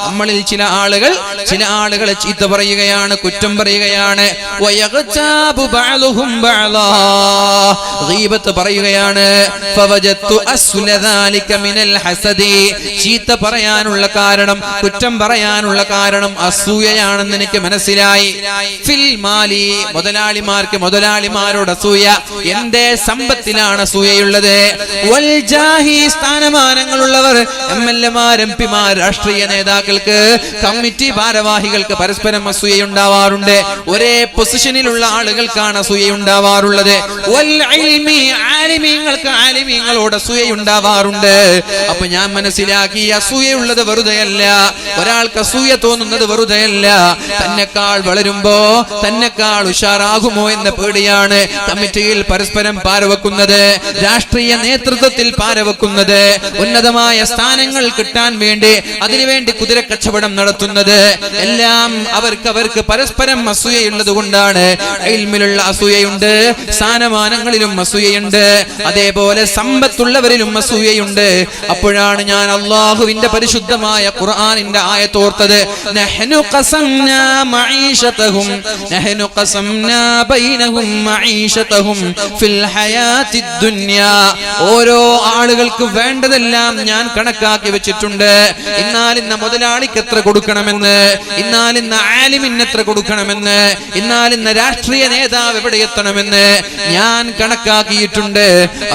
നമ്മളിൽ ചില ആളുകളെ ചീത്ത പറയുകയാണ്, കുറ്റം പറയുകയാണ്. ഗീബത്ത് പറയുകയാണ്. ചീത്ത പറയാനുള്ള കാരണം, കുറ്റം പറയാനുള്ള കാരണം അസൂയയാണെന്ന് എനിക്ക് മനസ്സിലായി. ഫിൽ മാലി, മുതലാളിമാരോട് അസൂയ. എന്റെ സമ്പത്തിലാണ് അസൂയയുള്ളത്. വൽ ജാഹി, സ്ഥാനമാനങ്ങളുള്ളവർ, MLA-മാർ, MP-മാർ, രാഷ്ട്രീയ നേതാക്കൾക്ക്, കമ്മിറ്റി ഭാരവാഹികൾക്ക് പരസ്പരം അസൂയയുണ്ടാവാറുണ്ട്. ഒരേ പൊസിഷനിലുള്ള ആളുകൾക്കാണ് അസൂയയുണ്ടാവാറുള്ളത്. വൽ ഇൽമി, ആലിമീങ്ങൾക്ക് ആലിമീങ്ങളോട് അസൂയയുണ്ടാവാറുണ്ട്. അപ്പൊ ഞാൻ മനസ്സിലാക്കി, അസൂയയുള്ളത് വെറുതെയല്ല. ഒരാൾക്ക് അസൂയ തോന്നുന്നത് വെറുതെയല്ല. തന്നെക്കാൾ വളരുമ്പോ തന്നെക്കാൾ ഉഷാറാകുമോ എന്ന പേടിയാണ് കമ്മിറ്റിയിൽ പരസ്പരം പാരവെക്കുന്നത്, രാഷ്ട്രീയ നേതൃത്വത്തിൽ പാരവെക്കുന്നത്, ഉന്നതമായ സ്ഥാനങ്ങൾ കിട്ടാൻ വേണ്ടി അതിനുവേണ്ടി കുതിര കച്ചവടം നടത്തുന്നത്. എല്ലാം അവർക്ക് പരസ്പരം അസൂയയുള്ളത് കൊണ്ടാണ്. ഇൽമിലുള്ള അസൂയയുണ്ട്, സ്ഥാനമാനങ്ങളിലും അസൂയയുണ്ട്, അതേപോലെ സമ്പത്തുള്ളവരിലും അസൂയയുണ്ട്. അപ്പോഴാണ് ഞാൻ അല്ലാഹുവിന്റെ പരിശുദ്ധമായ ഖുർആനിന്റെ ആയത്തോർത്തത്. നഹ്നു ഖസംനാ മഈശതഹും നഹ്നു ഖസംനാ ബൈനഹും മഈശതഹും ഫിൽ ഹയാത്തിദ് ദുനിയ. ഓരോ ആളുകൾക്ക് വേണ്ടതെല്ലാം ഞാൻ കണക്കാക്കി വെച്ചിട്ടുണ്ട്. എന്നാൽ ഇന്ന മുതലാളിക്ക് എത്ര കൊടുക്കണമെന്ന്, എന്നാൽ ഇന്ന ആലിമിന് എത്ര കൊടുക്കണമെന്ന്, എന്നാൽ ഇന്ന രാഷ്ട്രീയ നേതാവ് എവിടെ എത്തണമെന്ന് ഞാൻ കണക്കാക്കിയിട്ടുണ്ട്.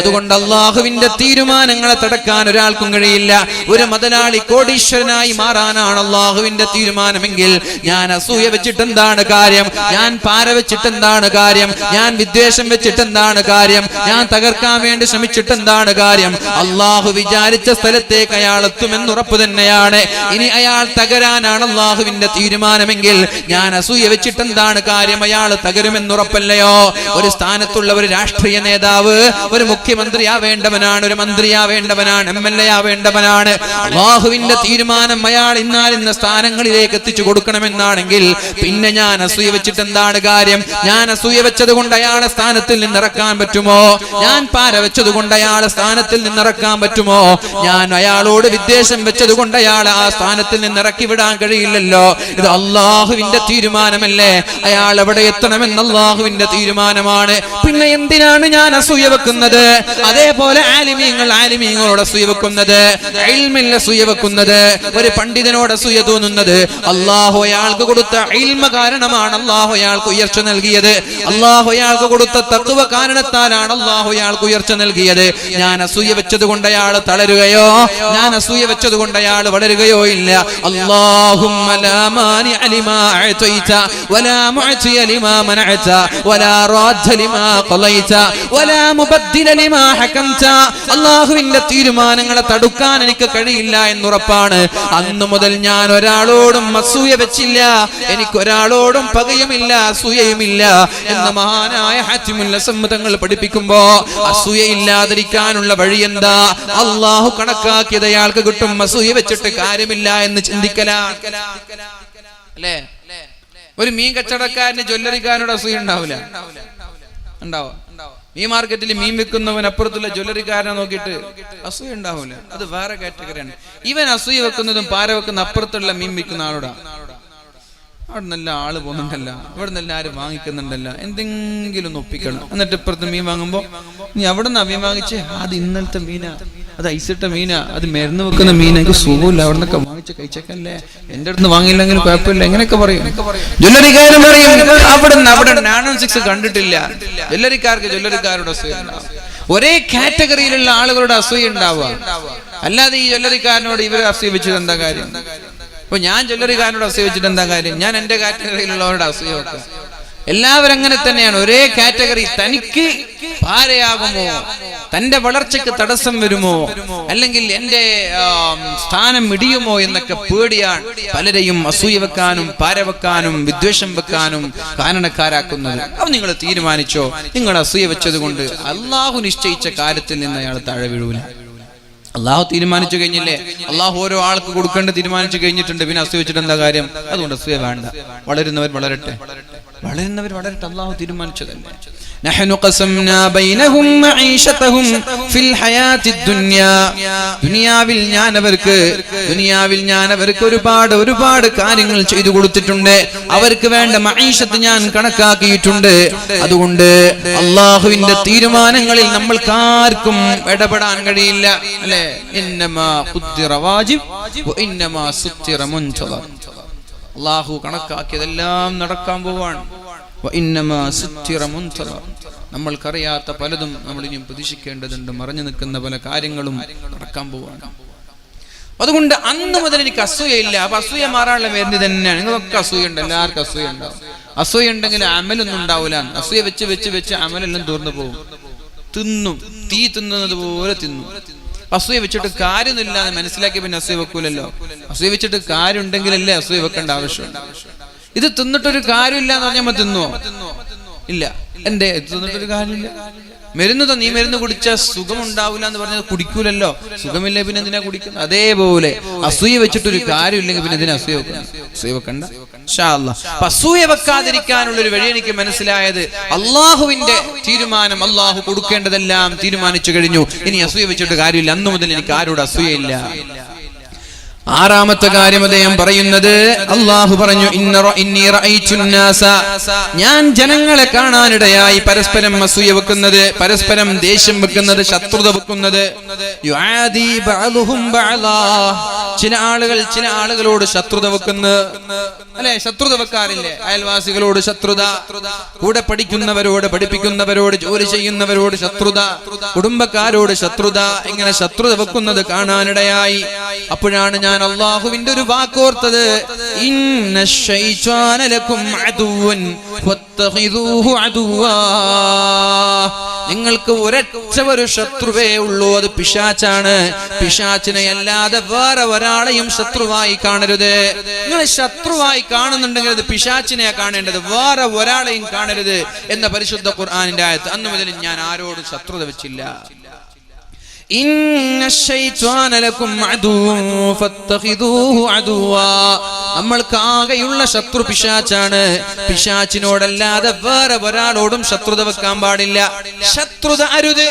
അതുകൊണ്ട് അള്ളാഹുവിന്റെ തീരുമാനങ്ങളെ തടക്കാൻ ഒരാൾക്കും കഴിയില്ല. ഒരു മുതലാളി കോടീശ്വരനായി മാറാനാണ് അള്ളാഹുവിന്റെ തീരുമാനമെങ്കിൽ ഞാൻ അസൂയ വെച്ചിട്ട് എന്താണ് കാര്യം? ഞാൻ പാര വെച്ചിട്ട് എന്താണ് കാര്യം? ഞാൻ വിദ്വേഷം വെച്ചിട്ട് എന്താണ് കാര്യം? ഞാൻ തകർക്കാൻ വേണ്ടി ശ്രമിച്ചിട്ട് എന്താണ് കാര്യം? അള്ളാഹു വിചാരിച്ച സ്ഥലത്തേക്ക് അയാൾ എത്തുമെന്ന് ഉറപ്പ് തന്നെയാണ്. ഇനി അയാൾ തകരാനാണ് അള്ളാഹുവിന്റെ തീരുമാനമെങ്കിൽ ഞാൻ അസൂയ വെച്ചിട്ട് എന്താണ് കാര്യം? അയാൾ തകരുമെന്നുറപ്പല്ലയോ? ഒരു സ്ഥാനത്തുള്ള ഒരു രാഷ്ട്രീയ നേതാവ് ഒരു മുഖ്യമന്ത്രിയാവേണ്ടവനാണ്, ഒരു മന്ത്രിയാവേണ്ടവനാണ്, MLA ആവേണ്ടവനാണ്. അള്ളാഹുവിന്റെ തീരുമാനം അയാൾ ഇന്ന സ്ഥാനങ്ങളിലേക്ക് എത്തിച്ചു കൊടുക്കണമെന്നാണെങ്കിൽ പിന്നെ ഞാൻ അസൂയ വെച്ചിട്ട് എന്താണ് കാര്യം? ഞാൻ അസൂയ വെച്ചത് കൊണ്ട് അയാളെ സ്ഥാനത്തിൽ നിന്നിറക്കാൻ പറ്റുമോ? ഞാൻ പാര വെച്ചത് കൊണ്ട് അയാളെ സ്ഥാനത്തിൽ നിന്നിറക്കാൻ പറ്റുമോ? ഞാൻ അയാളോട് വിദ്വേഷം വെച്ചത് കൊണ്ട് അയാളെ ആ സ്ഥാനത്തിൽ നിന്നിറക്കി വിടാൻ കഴിയില്ലല്ലോ. ഇത് അള്ളാഹുവിന്റെ തീരുമാനമല്ലേ? അയാൾ എവിടെ എത്തണമെന്ന് അള്ളാഹുവിന്റെ തീരുമാനമാണ്. പിന്നെ എന്തിനാണ് ഞാൻ അസൂയ വെക്കുന്നത്? അതേപോലെ ആലിമീങ്ങളോട് അസൂയ വെക്കുന്നത്, ഇൽമിൽ അസൂയ വെക്കുന്നത്, ഒരു പണ്ഡിതനോട് അസൂയ തോന്നുന്നത്. അള്ളാഹു അയാൾക്ക് കൊടുത്ത ഇൽമ കാരണമാണ് അള്ളാഹു അയാൾക്ക് ഉയർച്ച നൽകിയത്. അള്ളാഹു അയാൾക്ക് കൊടുത്ത തഖ്വ കാരണത്താലാണ് അള്ളാഹു അയാൾക്ക് ഉയർച്ച നൽകിയത്. ഞാൻ അസൂയ വെച്ചത് കൊണ്ട് അയാൾ തളരുകയോ, ഞാൻ അസൂയ വെച്ചത് കൊണ്ട് അയാൾ വളരുകയോ ഇല്ല. അല്ലാഹുമ്മ ലാ മാനിഅ ലിമാ അഅതൈത വലാ മുഅതിയ ലിമാ മനഅത വലാ റാദ്ദ ലിമാ ഖളൈത വലാ മുബദ്ദില ലിമാ ഹകംത. അല്ലാഹുവിന്റെ തീരുമാനങ്ങളെ തടുക്കാൻ എനിക്ക് കഴിയില്ല എന്നുറപ്പാണ്. അന്നു മുതൽ ഞാൻ ഒരാളോടും അസൂയ വെച്ചില്ല, എനിക്ക് ഒരാളോടും പകയുമില്ല, അസൂയയുമില്ല എന്ന് മഹാനായ ഹാത്തിമുൽ അസം തങ്ങൾ പഠിപ്പിക്കുമ്പോ അസൂയ ഇല്ലാതിരിക്കാനുള്ള വഴി എന്താ? അള്ളാഹു കണക്കാക്കിയത് അയാൾക്ക് കിട്ടും. അസൂയ വെച്ചിട്ട് കാര്യമില്ല എന്ന് ചിന്തിക്കലാ അല്ലേ? ഒരു മീൻ കച്ചവടക്കാരന് ജ്വല്ലറിക്കാരനോട് അസൂയ ഉണ്ടാവില്ല? ഉണ്ടാവോ? ഈ മാർക്കറ്റിൽ മീൻ വെക്കുന്നവൻ അപ്പുറത്തുള്ള ജ്വല്ലറിക്കാരനെ നോക്കിയിട്ട് അസൂയ ഉണ്ടാവില്ല. അത് വേറെ കാറ്റഗറിയാണ്. ഇവൻ അസൂയ വെക്കുന്നതും പാര വെക്കുന്ന അപ്പുറത്തുള്ള മീൻ വിൽക്കുന്ന ആളോടാ. അവിടെ നല്ല ആള് പോകുന്നുണ്ടല്ല, ഇവിടെ നല്ല ആരും വാങ്ങിക്കുന്നുണ്ടല്ല, എന്തെങ്കിലും ഒന്ന് ഒപ്പിക്കണം. എന്നിട്ട് ഇപ്പുറത്ത് മീൻ വാങ്ങുമ്പോ നീ അവിടെ നിന്ന് മീൻ വാങ്ങിച്ചേ, അത് ഇന്നലത്തെ മീനാ, അത് ഐസിട്ട മീനാ, അത് മരുന്ന് വെക്കുന്ന മീൻ, എനിക്ക് സുഖമില്ല, അവിടെ നിന്നൊക്കെ വാങ്ങിച്ച് കഴിച്ചേക്കല്ലേ, എന്റെ അടുത്ത് വാങ്ങിയില്ലെങ്കിൽ കുഴപ്പമില്ല, എങ്ങനെയൊക്കെ പറയും. ജ്വല്ലറിക്കാരൻ പറയും അവിടെ 916 കണ്ടിട്ടില്ല. ജ്വല്ലറിക്കാരുടെ അസൂയ ഉണ്ടാവും. ഒരേ കാറ്റഗറിയിലുള്ള ആളുകളുടെ അസൂയ ഉണ്ടാവുക. അല്ലാതെ ഈ ജ്വല്ലറിക്കാരനോട് ഇവരെ അസൂയ വെച്ചിട്ട് എന്താ കാര്യം? അപ്പൊ ഞാൻ ജ്വല്ലറിക്കാരനോട് അസൂയ വെച്ചിട്ട് എന്താ കാര്യം? ഞാൻ എന്റെ കാറ്റഗറിയിലുള്ളവരുടെ അസൂയ വെക്കുക. എല്ലാവരും അങ്ങനെ തന്നെയാണ്. ഒരേ കാറ്റഗറി, തനിക്ക് പാരയാകുമോ, തന്റെ വളർച്ചയ്ക്ക് തടസ്സം വരുമോ, അല്ലെങ്കിൽ എന്റെ സ്ഥാനം ഇടിയുമോ എന്നൊക്കെ പേടിയാണ് പലരെയും അസൂയ വെക്കാനും പാര വെക്കാനും വിദ്വേഷം വെക്കാനും കാരണക്കാരാക്കുന്നത്. അത് നിങ്ങൾ തീരുമാനിച്ചോ, നിങ്ങൾ അസൂയ വെച്ചത് കൊണ്ട് അള്ളാഹു നിശ്ചയിച്ച കാര്യത്തിൽ നിന്ന് അയാൾ താഴെ വീഴൂല. അള്ളാഹു തീരുമാനിച്ചു കഴിഞ്ഞില്ലേ, അള്ളാഹു ഓരോ ആൾക്ക് കൊടുക്കേണ്ട തീരുമാനിച്ചു കഴിഞ്ഞിട്ടുണ്ട്. പിന്നെ അസൂയ വെച്ചിട്ട് എന്താ കാര്യം? അതുകൊണ്ട് അസൂയ വേണ്ട. വളരുന്നവർ വളരട്ടെ, വളരുന്നവർ വളരട്ടെ. അള്ളാഹു തീരുമാനിച്ചതല്ലേ. നഹ്നു ഖസംനാ ബൈനഹും മഈശതഹും ഫിൽ ഹയാത്തിദ് ദുനിയാ. ദുനിയാവിൽ ഞാൻ അവർക്ക് ഒരുപാട് കാര്യങ്ങൾ ചെയ്തു കൊടുത്തിട്ടുണ്ട്. അവർക്ക് വേണ്ട മഈശത്ത് ഞാൻ കണക്കാക്കിയിട്ടുണ്ട്. അതുകൊണ്ട് അള്ളാഹുവിന്റെ തീരുമാനങ്ങളിൽ നമ്മൾക്കാർക്കും ഇടപെടാൻ കഴിയില്ല. അല്ലേ? ഇന്നമാ ഖുദ്ദിറ വാജിബ് വ ഇന്നമാ സുത്തിറ മുൻതദർ. അള്ളാഹു കണക്കാക്കിയതെല്ലാം നടക്കാൻ പോവാണ്. നമ്മൾക്കറിയാത്ത പലതും നമ്മൾ ഇനിയും പ്രതീക്ഷിക്കേണ്ടതുണ്ട്. മറഞ്ഞു നിൽക്കുന്ന പല കാര്യങ്ങളും നടക്കാൻ പോവാണ്. അതുകൊണ്ട് അന്ന് മുതൽ എനിക്ക് അസൂയയില്ല. അപ്പൊ അസൂയ മാറാനുള്ള വേണ്ടി തന്നെയാണ്. നിങ്ങളൊക്കെ അസൂയുണ്ട്, എല്ലാവർക്കും അസൂയ ഉണ്ടാവും. അസൂയ ഉണ്ടെങ്കിൽ അമലൊന്നും ഉണ്ടാവില്ല. അസൂയ വെച്ച് അമലെല്ലാം തീർന്നു പോകും. തിന്നും, തീ തിന്നുന്നത് പോലെ തിന്നും. അസൂയ വെച്ചിട്ട് കാര്യമൊന്നുമില്ല എന്ന് മനസ്സിലാക്കി പിന്നെ അസൂയ വെക്കൂലല്ലോ. അസൂയ വെച്ചിട്ട് കാര്യം ഉണ്ടെങ്കിലല്ലേ അസൂയ വെക്കേണ്ട ആവശ്യമുണ്ട്. ഇത് തിന്നിട്ടൊരു കാര്യമില്ല എന്ന് പറഞ്ഞാൽ തിന്നുവോ? ഇല്ല. എന്തേ തിന്നിട്ടൊരു കാര്യമില്ല? നീ മരുന്ന് കുടിച്ചാൽ സുഖം ഉണ്ടാവില്ല എന്ന് പറഞ്ഞാൽ കുടിക്കൂലല്ലോ. സുഖമില്ലേ പിന്നെ എന്തിനാ കുടിക്കുന്നത്? അതേപോലെ അസൂയ വെച്ചിട്ടൊരു കാര്യമില്ലെങ്കിൽ പിന്നെ എന്തിനാ അസൂയ വെക്കണ്ട. ഇൻഷാ അല്ലാഹ് അസൂയ വെക്കാതിരിക്കാനുള്ള ഒരു വഴി എനിക്ക് മനസ്സിലായത്, അള്ളാഹുവിന്റെ തീരുമാനം, അള്ളാഹു കൊടുക്കേണ്ടതെല്ലാം തീരുമാനിച്ചു കഴിഞ്ഞു. ഇനി അസൂയ വെച്ചിട്ട് കാര്യമില്ല. അന്നു മുതൽ എനിക്ക് ആരോട് അസൂയയില്ല. ആറാമത്തെ കാര്യം അദ്ദേഹം പറയുന്നത്, അള്ളാഹു പറഞ്ഞു, ഞാൻ ജനങ്ങളെ കാണാനിടയായി പരസ്പരം അസൂയ വെക്കുന്നത്, പരസ്പരം ദേഷ്യം വെക്കുന്നത്, ശത്രുത വെക്കുന്നത്. ചില ആളുകളോട് ശത്രുത വെക്കുന്നു, അല്ലെ? ശത്രുത വെക്കാറില്ലേ? അയൽവാസികളോട് ശത്രുത, കൂടെ പഠിക്കുന്നവരോട്, പഠിപ്പിക്കുന്നവരോട്, ജോലി ചെയ്യുന്നവരോട് ശത്രുത, കുടുംബക്കാരോട് ശത്രുത, ഇങ്ങനെ ശത്രുത വെക്കുന്നത് കാണാനിടയായി. അപ്പോഴാണ് ഞാൻ അള്ളാഹുവിന്റെ ഒരു വാക്കോർത്തത്, ഇന്നശ്ശൈത്വാന ലക്കും അദുവ്വൻ ഫത്തഖിദൂഹു അദുവ്വാ. നിങ്ങൾക്ക് ഒരൊറ്റ ഒരു ശത്രുവേ ഉള്ളൂ, അത് പിശാചാണ്. പിശാചിനെ അല്ലാതെ വേറെ ഒരാളെയും ശത്രുവായി കാണരുത്. നിങ്ങൾ ശത്രുവായി കാണുന്നുണ്ടെങ്കിൽ അത് പിശാചിനെയാ കാണേണ്ടത്, വേറെ ഒരാളെയും കാണരുത് എന്ന പരിശുദ്ധ ഖുർആനിന്റെ ആയത്ത്. അന്ന് മുതൽ ഞാൻ ആരോടും ശത്രുത വെച്ചില്ല. നമ്മൾക്കാകെയുള്ള ശത്രു പിശാചാണ്. പിശാചിനോടല്ലാതെ വേറെ ഒരാളോടും ശത്രുത വെക്കാൻ പാടില്ല. ശത്രുത അരുത്,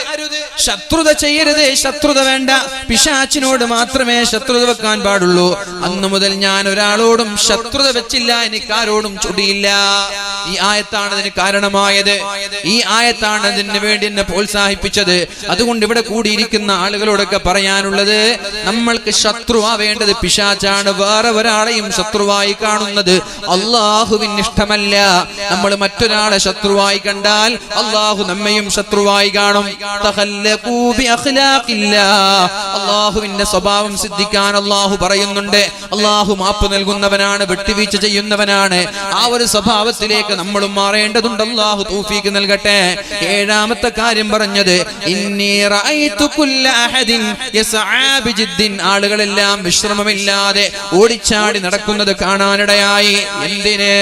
ശത്രുത ചെയ്യരുത്, ശത്രുത വേണ്ട. പിശാചിനോട് മാത്രമേ ശത്രുത വെക്കാൻ പാടുള്ളൂ. അന്നു മുതൽ ഞാൻ ഒരാളോടും ശത്രുത വെച്ചില്ല, എനിക്കാരോടും ചൊടിയില്ല. ഈ ആയത്താണ് അതിന് കാരണമായത്. ഈ ആയത്താണ് അതിന് വേണ്ടി എന്നെ പ്രോത്സാഹിപ്പിച്ചത്. അതുകൊണ്ട് ഇവിടെ കൂടിയിരിക്കുന്ന ആളുകളോടൊക്കെ പറയാനുള്ളത്, നമ്മൾക്ക് ശത്രുവാവേണ്ടത് പിശാചാണ്. വേറെ ഒരാളെയും ശത്രുവായി കാണുന്നത് അള്ളാഹുവിന് ഇഷ്ടമല്ല. നമ്മൾ മറ്റൊരാളെ ശത്രുവായി കണ്ടാൽ അള്ളാഹു നമ്മയും ശത്രുവായി കാണും. അള്ളാഹുവിന്റെ സ്വഭാവം സിദ്ധിക്കാൻ അള്ളാഹു പറയുന്നുണ്ട്. അള്ളാഹു മാപ്പ് നൽകുന്നവനാണ്, വിട്ടുവീഴ്ച ചെയ്യുന്നവനാണ്. ആ ഒരു സ്വഭാവത്തിലേക്ക് നമ്മളും മാറേണ്ടതുണ്ട്. അള്ളാഹു തൗഫീഖ് നൽകട്ടെ. ഏഴാമത്തെ കാര്യം പറഞ്ഞത്, ഇന്നി റഅയ്തു കുല്ല അഹദിൻ യസ്ആ ബിജിദ്ദിൻ. ആളുകളെല്ലാം വിശ്രമമില്ലാതെ ഓടിച്ചാടി നടക്കുന്നത് കാണാനിടയായി. എന്തിന്?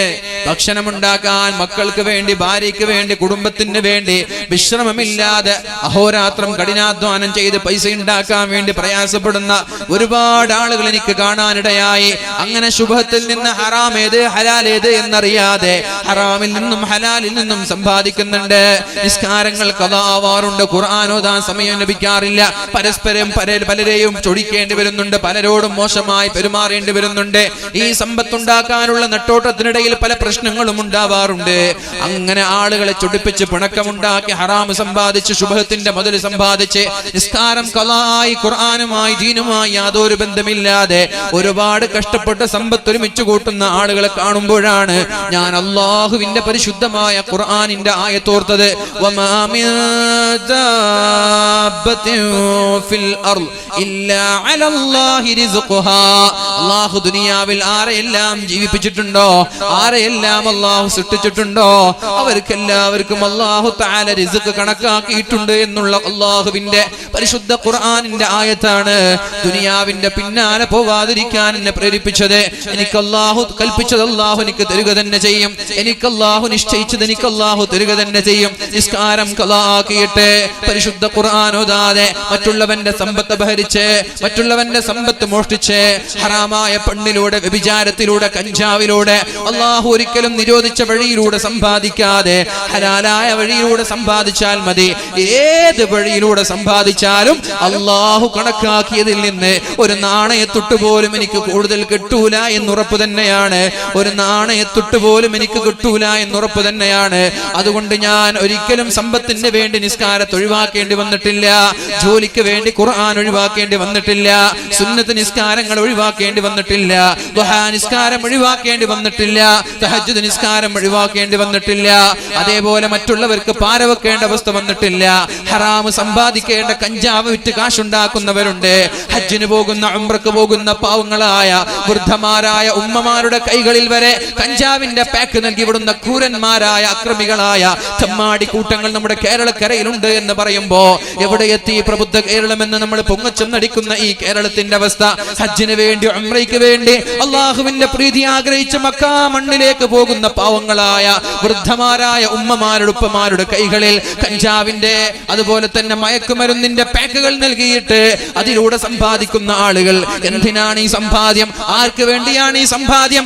ഭക്ഷണമുണ്ടാക്കാൻ, മക്കൾക്ക് വേണ്ടി, ഭാര്യയ്ക്ക് വേണ്ടി, കുടുംബത്തിന് വേണ്ടി വിശ്രമമില്ലാതെ അഹോരാത്രം കഠിനാധ്വാനം ചെയ്ത് പൈസ ഉണ്ടാക്കാൻ വേണ്ടി പ്രയാസപ്പെടുന്ന ഒരുപാട് ആളുകൾ എനിക്ക് കാണാനിടയായി. അങ്ങനെ ശുഭത്തിൽ നിന്ന് ഹറാം ഏത് ഹലാൽ ഏത് എന്നറിയാതെ ഹറാമിൽ നിന്നും ഹലാലിൽ നിന്നും സമ്പാദിക്കുന്നുണ്ട്. നിസ്കാരങ്ങൾ ഖദാ ആവാറുണ്ട്, ഖുർആൻ ഓതാൻ സമയം ലഭിക്കാറില്ല, പരസ്പരം പലരെയും ചൊടിക്കേണ്ടി വരുന്നുണ്ട്, പലരോടും മോശമായി പെരുമാറേണ്ടി വരുന്നുണ്ട്. ഈ സമ്പത്തുണ്ടാക്കാനുള്ള നെട്ടോട്ടത്തിനിടയിൽ പല പ്രശ്നങ്ങളും ഉണ്ടാവാറുണ്ട്. അങ്ങനെ ആളുകളെ ചൊടിപ്പിച്ച് പിണക്കമുണ്ടാക്കി ഹറാം സമ്പാദിച്ച് ശുഭത്തിന്റെ മുതൽ സമ്പാദിച്ച് നിസ്കാരം ഖളായി ഖുർആനുമായി ദീനുമായി യാതൊരു ബന്ധമില്ലാതെ ഒരുപാട് കഷ്ടപ്പെട്ട സമ്പത്ത് ഒരുമിച്ച് കൂട്ടുന്ന ആളുകളെ കാണുമ്പോഴാണ് ഞാൻ അള്ളാഹുവിന്റെ പരിശുദ്ധമായ ഖുർആനിന്റെ ആയത്തോർത്തത്. വമാ മിൻ ദാബത്തിൻ ഫിൽ അർള് ഇല്ലാ അലല്ലാഹി റിസ്ഖുഹാ. അല്ലാഹു ദുനിയാവിൽ ആരെയെല്ലാം ജീവിപ്പിച്ചിട്ടുണ്ടോ, ആരെയെല്ലാം അല്ലാഹു സൃഷ്ടിച്ചിട്ടുണ്ടോ, അവർക്കെല്ലാവർക്കും അല്ലാഹു തആല റിസ്ക് കണക്കാക്കിയിട്ടുണ്ട് എന്നുള്ള അല്ലാഹുവിന്റെ പരിശുദ്ധ ഖുർആനിന്റെ ആയത്താണ് ദുനിയാവിന്റെ പിന്നാലെ പോവാതിരിക്കാൻ എന്നെ പ്രേരിപ്പിച്ചത്. എനിക്ക് അല്ലാഹു കൽപ്പിച്ചത് അല്ലാഹു എനിക്ക് തരുക തന്നെ ചെയ്യും. എനിക്ക് അല്ലാഹു നിശ്ചയിച്ചത് എനിക്ക് അല്ലാഹു തരുക തന്നെ ചെയ്യും. നിസ്കാരം ഖളാ ആക്കിയിട്ട് പരിശുദ്ധ ഖുർആൻ ഓതാതെ മറ്റുള്ളവന്റെ സമ്പത്ത് അപഹരിച്ച് മറ്റുള്ളവന്റെ സമ്പത്ത് മോഷ്ടിച്ച് ഹറാമായ പെണ്ണിലൂടെ വ്യഭിചാരത്തിലൂടെ കഞ്ചാവിലൂടെ അല്ലാഹു ഒരിക്കലും നിരോധിച്ച വഴിയിലൂടെ സമ്പാദിക്കാതെ ഹലാലായ വഴിയിലൂടെ സമ്പാദിച്ചാൽ മതി. ഏത് വഴിയിലൂടെ സമ്പാദിച്ചാലും അല്ലാഹു കണക്കാക്കിയതിൽ നിന്ന് ഒരു നാണയത്തൊട്ട് പോലും എനിക്ക് കൂടുതൽ കിട്ടൂല എന്നുറപ്പ് തന്നെയാണ്. ഒരു നാണയത്തൊട്ട് പോലും എനിക്ക് കിട്ടൂല എന്നുറപ്പ് തന്നെയാണ്. അതുകൊണ്ട് ഞാൻ ഒരിക്കലും സമ്പത്തിന് വേണ്ടി നിസ്കാരത്തെ ഒഴിവാക്കേണ്ടി വന്നിട്ടില്ല, ജോലിക്ക് വേണ്ടി ഖുർആൻ ഒഴിവാക്കേണ്ടി വന്നിട്ടില്ല, സുന്നത്ത് നിസ്കാരങ്ങൾ ഒഴിവാക്കേണ്ടി വന്നിട്ടില്ല, ദുഹാ നിസ്കാരം ഒഴിവാക്കേണ്ടി വന്നിട്ടില്ല, തഹജ്ജുദ് നിസ്കാരം ഒഴിവാക്കേണ്ടി വന്നിട്ടില്ല. അതേപോലെ മറ്റുള്ളവർക്ക് പാരവെക്കേണ്ട അവസ്ഥ വന്നിട്ടില്ല. ഹറാം സമ്പാദിക്കേണ്ട കഞ്ചാവ് വിറ്റ് കാശുണ്ടാക്കുന്നവരുണ്ട്. ഹജ്ജിന് പോകുന്ന ഉംറക്ക് പോകുന്ന പാവങ്ങളായ വൃദ്ധമാരായ ഉമ്മമാരുടെ കൈകളിൽ വരെ കഞ്ചാവിന്റെ പാക്ക് നൽകി വിടുന്ന ക്രൂരന്മാരായ അക്രമികളായ തെമ്മാടി കൂട്ടങ്ങൾ നമ്മുടെ കേരളക്കരയിലുണ്ട് എന്ന് പറയുമ്പോ എവിടെ എത്തി പ്രബുദ്ധ കേരളം എന്ന് നമ്മൾ പൊങ്ങച്ചം നടിക്കുന്ന ഈ കേരളത്തിന്റെ അവസ്ഥ? ഹജ്ജിന് വേണ്ടി ഉംറയ്ക്ക് വേണ്ടി അള്ളാഹുവിന്റെ പ്രീതി ആഗ്രഹിച്ച് മക്കാ മണ്ണിലേക്ക് പോകുന്ന പാവങ്ങളായ വൃദ്ധമാരായ ഉമ്മമാരുടെ ഉപ്പമാരുടെ കൈകളിൽ കഞ്ചാവിന്റെ അതുപോലെ തന്നെ മയക്കുമരുന്നിന്റെ പാക്കുകൾ നൽകിയിട്ട് അതിലൂടെ സമ്പാദിക്കുന്ന ആളുകൾ. എന്തിനാണ് ഈ സമ്പാദ്യം? ആർക്ക് വേണ്ടിയാണ് ഈ സമ്പാദ്യം?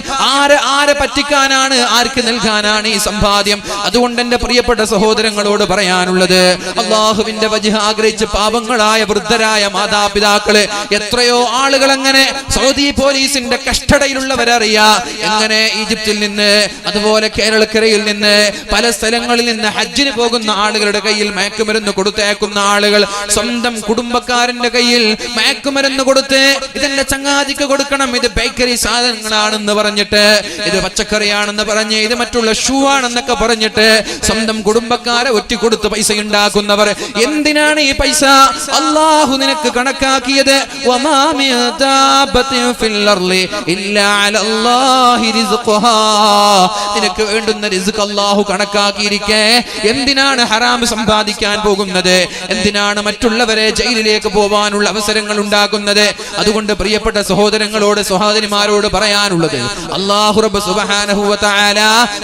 ആരെ പറ്റിക്കാനാണ്? ആർക്ക് നൽകാനാണ് ഈ സമ്പാദ്യം? അതുകൊണ്ട് എന്റെ പ്രിയപ്പെട്ട സഹോദരങ്ങളോട് പറയാനുള്ളത്, അള്ളാഹുവിന്റെ വജ്ഹ് ആഗ്രഹിച്ച് പാപങ്ങളായ വൃദ്ധരായ മാതാപിതാക്കള് എത്രയോ ആളുകൾ അങ്ങനെ സൗദി പോലീസിന്റെ കസ്റ്റഡിയിലുള്ളവരറിയാ. എങ്ങനെ ഈജിപ്തിൽ നിന്ന് അതുപോലെ കേരളക്കരയിൽ നിന്ന് പല സ്ഥലങ്ങളിൽ നിന്ന് ഹജ്ജിന് പോകുന്ന ആളുകളുടെ കയ്യിൽ മയക്കുമരുന്ന് കൊടുത്തേക്കുന്ന ആളുകൾ സ്വന്തം കുടുംബക്കാരന്റെ കയ്യിൽ മയക്കുമരുന്ന് കൊടുത്ത് ഇതെന്റെ ചങ്ങാതിക്ക് കൊടുക്കണം, ഇത് ബേക്കറി സാധനങ്ങളാണെന്ന് പറഞ്ഞിട്ട്, ഇത് പച്ചക്കറിയാണെന്ന് പറഞ്ഞ്, ഇത് മറ്റുള്ള ഷൂ ആണെന്നൊക്കെ പറഞ്ഞിട്ട് സ്വന്തം കുടുംബക്കാരെ ഒറ്റിക്കൊടുത്ത് പൈസ ഉണ്ടാക്കുന്നവർ. എന്തിനാണ് ഈ പൈസ? അല്ലാഹു നിനക്ക് കണക്കാക്കിയത് നിനക്ക് വേണ്ടുന്ന റിസ്ക് അല്ലാഹു കണക്കാക്കിയിരിക്കെ എന്തിനാണ് ഹറാം സമ്പാദിക്കാൻ പോകുന്നത്? എന്തിനാണ് മറ്റുള്ളവരെ ജയിലിലേക്ക് പോവാനുള്ള അവസരങ്ങൾ ഉണ്ടാക്കുന്നത്? അതുകൊണ്ട് പ്രിയപ്പെട്ട സഹോദരങ്ങളോട് സഹോദരിമാരോട് പറയാനുള്ളത്, അല്ലാഹു റബ്ബ് സുബ്ഹാനഹു വ തആല